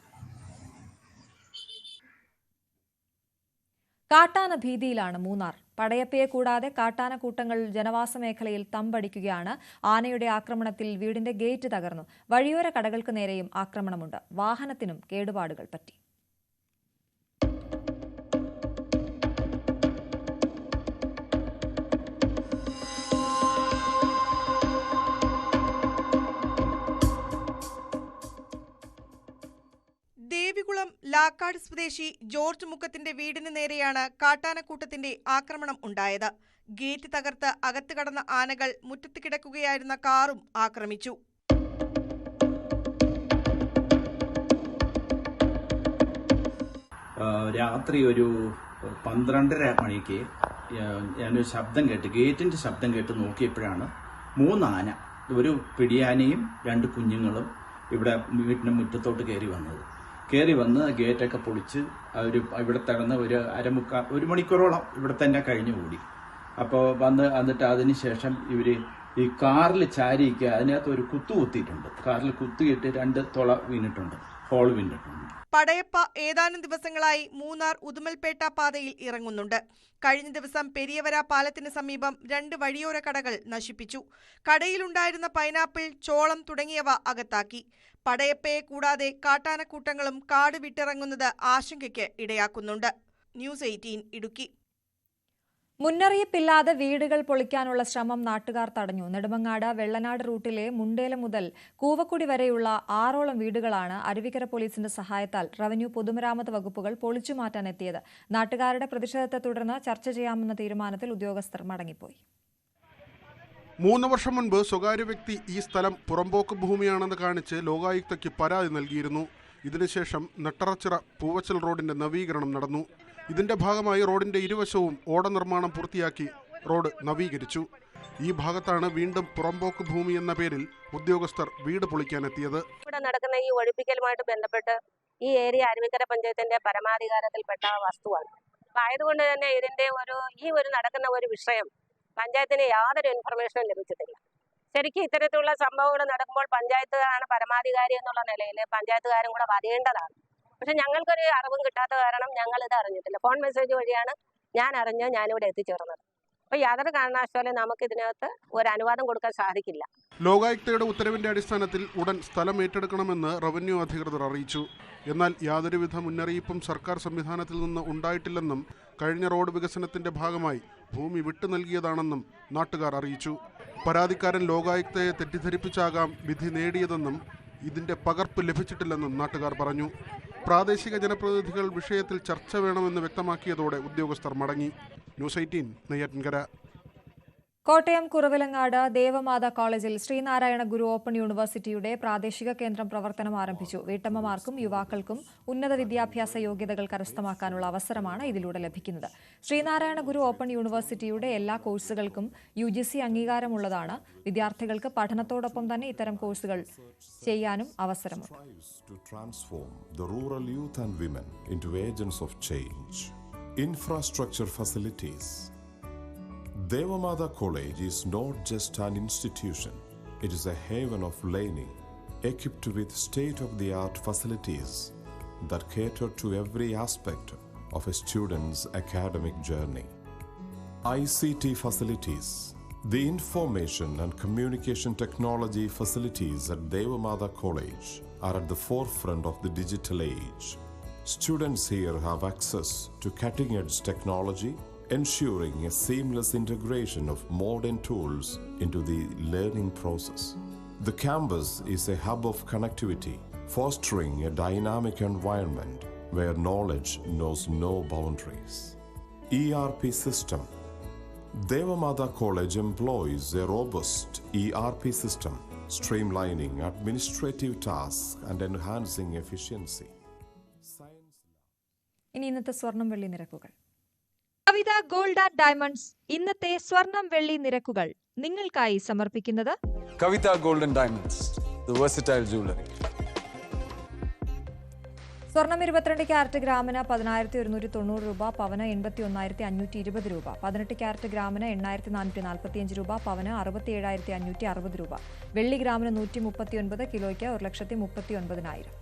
കാട്ടാന ഭീതിയിലാണ് മൂന്നാർ. പടയപ്പയെ കൂടാതെ കാട്ടാനക്കൂട്ടങ്ങൾ ജനവാസ മേഖലയിൽ തമ്പടിക്കുകയാണ്. ആനയുടെ ആക്രമണത്തിൽ വീടിന്റെ ഗേറ്റ് തകർന്നു. വഴിയോര കടകൾക്ക് നേരെയും ആക്രമണമുണ്ട്. വാഹനത്തിനും കേടുപാടുകൾ പറ്റി. ദേവികുളം ലാക്കാട് സ്വദേശി ജോർജ് മുക്കത്തിന്റെ വീടിന് നേരെയാണ് കാട്ടാനക്കൂട്ടത്തിന്റെ ആക്രമണം ഉണ്ടായത്. ഗേറ്റ് തകർത്ത് അകത്ത് കടന്ന ആനകൾ മുറ്റത്ത് കിടക്കുകയായിരുന്ന കാറും ആക്രമിച്ചു. രാത്രി ഒരു 12:30 മണിക്ക് ഞാനൊരു ശബ്ദം കേട്ട്, ഗേറ്റിന്റെ ശബ്ദം കേട്ട് നോക്കിയപ്പോഴാണ് 3 ആന, ഒരു പിടിയാനയും 2 കുഞ്ഞുങ്ങളും ഇവിടെ വീട്ടിന് മുറ്റത്തോട്ട് കയറി വന്ന് ഗേറ്റൊക്കെ പൊളിച്ച് ഇവിടെ തടന്ന് ഒരു മണിക്കൂറോളം ഇവിടെ തന്നെ കഴിഞ്ഞുകൂടി. അപ്പോൾ എന്നിട്ട് അതിനുശേഷം ഇവർ ഈ കാറിൽ ചാരിക്കുക, അതിനകത്ത് ഒരു കുത്തിയിട്ടുണ്ട്. കാറിൽ കുത്തിയിട്ട് 2 തുള വീണിട്ടുണ്ട്, ഹോൾ വീണിട്ടുണ്ട്. പടയപ്പ ഏതാനും ദിവസങ്ങളായി മൂന്നാർ ഉദുമൽപേട്ട പാതയിൽ ഇറങ്ങുന്നുണ്ട്. കഴിഞ്ഞ ദിവസം പെരിയവര പാലത്തിന് സമീപം 2 വഴിയോര കടകൾ നശിപ്പിച്ചു. കടയിലുണ്ടായിരുന്ന പൈനാപ്പിൾ, ചോളം തുടങ്ങിയവ അകത്താക്കി. പടയപ്പയെ കൂടാതെ കാട്ടാനക്കൂട്ടങ്ങളും കാട് വിട്ടിറങ്ങുന്നത് ആശങ്കയ്ക്ക് ഇടയാക്കുന്നുണ്ട്. ന്യൂസ് 18 ഇടുക്കി. മുന്നറിയിപ്പില്ലാതെ വീടുകൾ പൊളിക്കാനുള്ള ശ്രമം നാട്ടുകാർ തടഞ്ഞു. നെടുമങ്ങാട് വെള്ളനാട് റൂട്ടിലെ മുണ്ടേല മുതൽ കൂവക്കുടി വരെയുള്ള 6ഓളം വീടുകളാണ് അരുവിക്കര പോലീസിന്റെ സഹായത്താൽ റവന്യൂ പൊതുമരാമത്ത് വകുപ്പുകൾ പൊളിച്ചുമാറ്റാനെത്തിയത്. നാട്ടുകാരുടെ പ്രതിഷേധത്തെ തുടർന്ന് ചർച്ച ചെയ്യാമെന്ന തീരുമാനത്തിൽ ഉദ്യോഗസ്ഥർ മടങ്ങിപ്പോയി. 3 വർഷം മുൻപ് സ്വകാര്യ വ്യക്തി ഈ സ്ഥലം പുറമ്പോക്ക് ഭൂമിയാണെന്ന് കാണിച്ച് ലോകായുക്തയ്ക്ക് പരാതി നൽകിയിരുന്നു. ഇതിനുശേഷം നെട്ടറച്ചിറ പൂവച്ചൽ റോഡിന്റെ നവീകരണം നടന്നു. ഇതിന്റെ ഭാഗമായി റോഡിന്റെ ഇരുവശവും ഓട നിർമ്മാണം പൂർത്തിയാക്കി റോഡ് നവീകരിച്ചു. ഈ ഭാഗത്താണ് വീണ്ടും പുറമ്പോക്ക് ഭൂമി എന്ന പേരിൽ ഉദ്യോഗസ്ഥർ വീട് പൊളിക്കാനെത്തിയത്. ഇവിടെ നടക്കുന്ന ഈ ഒഴിപ്പിക്കലുമായിട്ട് ബന്ധപ്പെട്ട് ഈ ഏരിയ അരുവിക്കര പഞ്ചായത്തിന്റെ പരമാധികാരത്തിൽപ്പെട്ട വസ്തുവാണ്. ആയതുകൊണ്ട് തന്നെ ഇതിന്റെ ഒരു നടക്കുന്ന ഒരു വിഷയം പഞ്ചായത്തിന് യാതൊരു ഇൻഫർമേഷനും ലഭിച്ചിട്ടില്ല. ശരിക്കും ഇത്തരത്തിലുള്ള സംഭവങ്ങൾ നടക്കുമ്പോൾ പഞ്ചായത്തുകാരാണ് പരമാധികാരി എന്നുള്ള നിലയിൽ പഞ്ചായത്തുകാരും കൂടെ വരേണ്ടതാണ്. പക്ഷെ ഞങ്ങൾക്കൊരു അറിവും കിട്ടാത്ത കാരണം ഞങ്ങൾ ഇത് അറിഞ്ഞിട്ടില്ല. ഫോൺ മെസ്സേജ് വഴിയാണ് ഞാനിവിടെ എത്തിച്ചേർന്നത്. അപ്പോൾ യാതൊരു കാരണവശാലും നമുക്ക് ഇതിനകത്ത് ഒരു അനുവാദം കൊടുക്കാൻ സാധിക്കില്ല. ലോകായുക്തയുടെ ഉത്തരവിന്റെ അടിസ്ഥാനത്തിൽ ഉടൻ സ്ഥലം ഏറ്റെടുക്കണമെന്ന് റവന്യൂ അധികൃതർ അറിയിച്ചു. എന്നാൽ യാതൊരുവിധ മുന്നറിയിപ്പും സർക്കാർ സംവിധാനത്തിൽ നിന്ന് ഉണ്ടായിട്ടില്ലെന്നും കഴിഞ്ഞ റോഡ് വികസനത്തിന്റെ ഭാഗമായി ഭൂമി വിട്ടു നൽകിയതാണെന്നും നാട്ടുകാർ അറിയിച്ചു. പരാതിക്കാരൻ ലോകായുക്തയെ തെറ്റിദ്ധരിപ്പിച്ചാകാം വിധി നേടിയതെന്നും ഇതിന്റെ പകർപ്പ് ലഭിച്ചിട്ടില്ലെന്നും നാട്ടുകാർ പറഞ്ഞു. പ്രാദേശിക ജനപ്രതിനിധികൾ വിഷയത്തിൽ ചർച്ച വേണമെന്ന് വ്യക്തമാക്കിയതോടെ ഉദ്യോഗസ്ഥർ മടങ്ങി. ന്യൂസ് 18 നെയ്യാറ്റിൻകര. കോട്ടയം കുറവിലങ്ങാട് ദേവമാതാ കോളേജിൽ ശ്രീനാരായണ ഗുരു ഓപ്പൺ യൂണിവേഴ്സിറ്റിയുടെ പ്രാദേശിക കേന്ദ്രം പ്രവർത്തനം ആരംഭിച്ചു. വീട്ടമ്മമാർക്കും യുവാക്കൾക്കും ഉന്നത വിദ്യാഭ്യാസ യോഗ്യതകൾ കരസ്ഥമാക്കാനുള്ള അവസരമാണ് ഇതിലൂടെ ലഭിക്കുന്നത്. ശ്രീനാരായണ ഗുരു ഓപ്പൺ യൂണിവേഴ്സിറ്റിയുടെ എല്ലാ കോഴ്സുകൾക്കും UGC അംഗീകാരമുള്ളതാണ്. വിദ്യാർത്ഥികൾക്ക് പഠനത്തോടൊപ്പം തന്നെ ഇത്തരം കോഴ്സുകൾ ചെയ്യാനും അവസരമുണ്ട്. To transform the rural youth and women into agents of change. Infrastructure facilities. Devamada College is not just an institution. It is a haven of learning, equipped with state-of-the-art facilities that cater to every aspect of a student's academic journey. ICT facilities. The information and communication technology facilities at Devamada College are at the forefront of the digital age. Students here have access to cutting-edge technology, ensuring a seamless integration of modern tools into the learning process. The campus is a hub of connectivity, fostering a dynamic environment where knowledge knows no boundaries. ERP system. Devamada College employs a robust ERP system, streamlining administrative tasks and enhancing efficiency. ഇനി ഇന്നത്തെ സ്വർണം വെള്ളി നിരക്കുകൾ. കവിത gold and diamonds ഇന്നത്തെ സ്വർണം വെള്ളി നിരക്കുകൾ നിങ്ങൾക്കായി സമർപ്പിക്കുന്നത് Kavitha gold and diamonds, the versatile jewellery. സ്വർണം 22 ക്യാരറ്റ് ഗ്രാമിന് 10,190 രൂപ, പവന് 81,520 രൂപ. 18 ക്യാരറ്റ് ഗ്രാമിന് 8,445 രൂപ, പവന് 67,560 രൂപ. വെള്ളി ഗ്രാമിന് 139, കിലോയ്ക്ക് 1,39,000.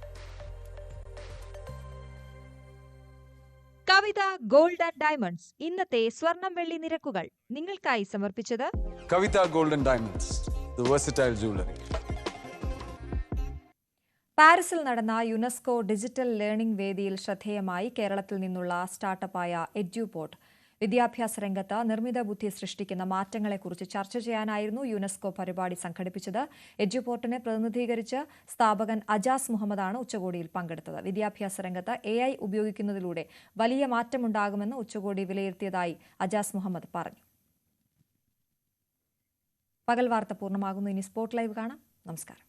കവിത ഗോൾഡ് ആൻഡ് ഡയമണ്ട്സ് ഇന്നത്തെ സ്വർണം വെള്ളി നിരക്കുകൾ നിങ്ങൾക്കായി സമർപ്പിച്ചത് Kavitha gold and diamonds, the versatile jewellery. പാരീസിൽ നടന്ന യുനെസ്കോ ഡിജിറ്റൽ ലേണിംഗ് വേദിയിൽ ശ്രദ്ധേയമായി കേരളത്തിൽ നിന്നുള്ള സ്റ്റാർട്ടപ്പായ എഡ്യൂപോർട്ട്. വിദ്യാഭ്യാസ രംഗത്ത് നിർമ്മിത ബുദ്ധി സൃഷ്ടിക്കുന്ന മാറ്റങ്ങളെക്കുറിച്ച് ചർച്ച ചെയ്യാനായിരുന്നു യുനെസ്കോ പരിപാടി സംഘടിപ്പിച്ചത്. എഡ്യൂപോർട്ടിനെ പ്രതിനിധീകരിച്ച് സ്ഥാപകൻ അജാസ് മുഹമ്മദാണ് ഉച്ചകോടിയിൽ പങ്കെടുത്തത്. വിദ്യാഭ്യാസ രംഗത്ത് AI ഉപയോഗിക്കുന്നതിലൂടെ വലിയ മാറ്റമുണ്ടാകുമെന്ന് ഉച്ചകോടി വിലയിരുത്തിയതായി അജാസ് മുഹമ്മദ് പറഞ്ഞു. പകൽ വാർത്ത പൂർണ്ണമാകുന്നു. ഇനി സ്പോട്ട് ലൈവ് കാണാം. നമസ്കാരം.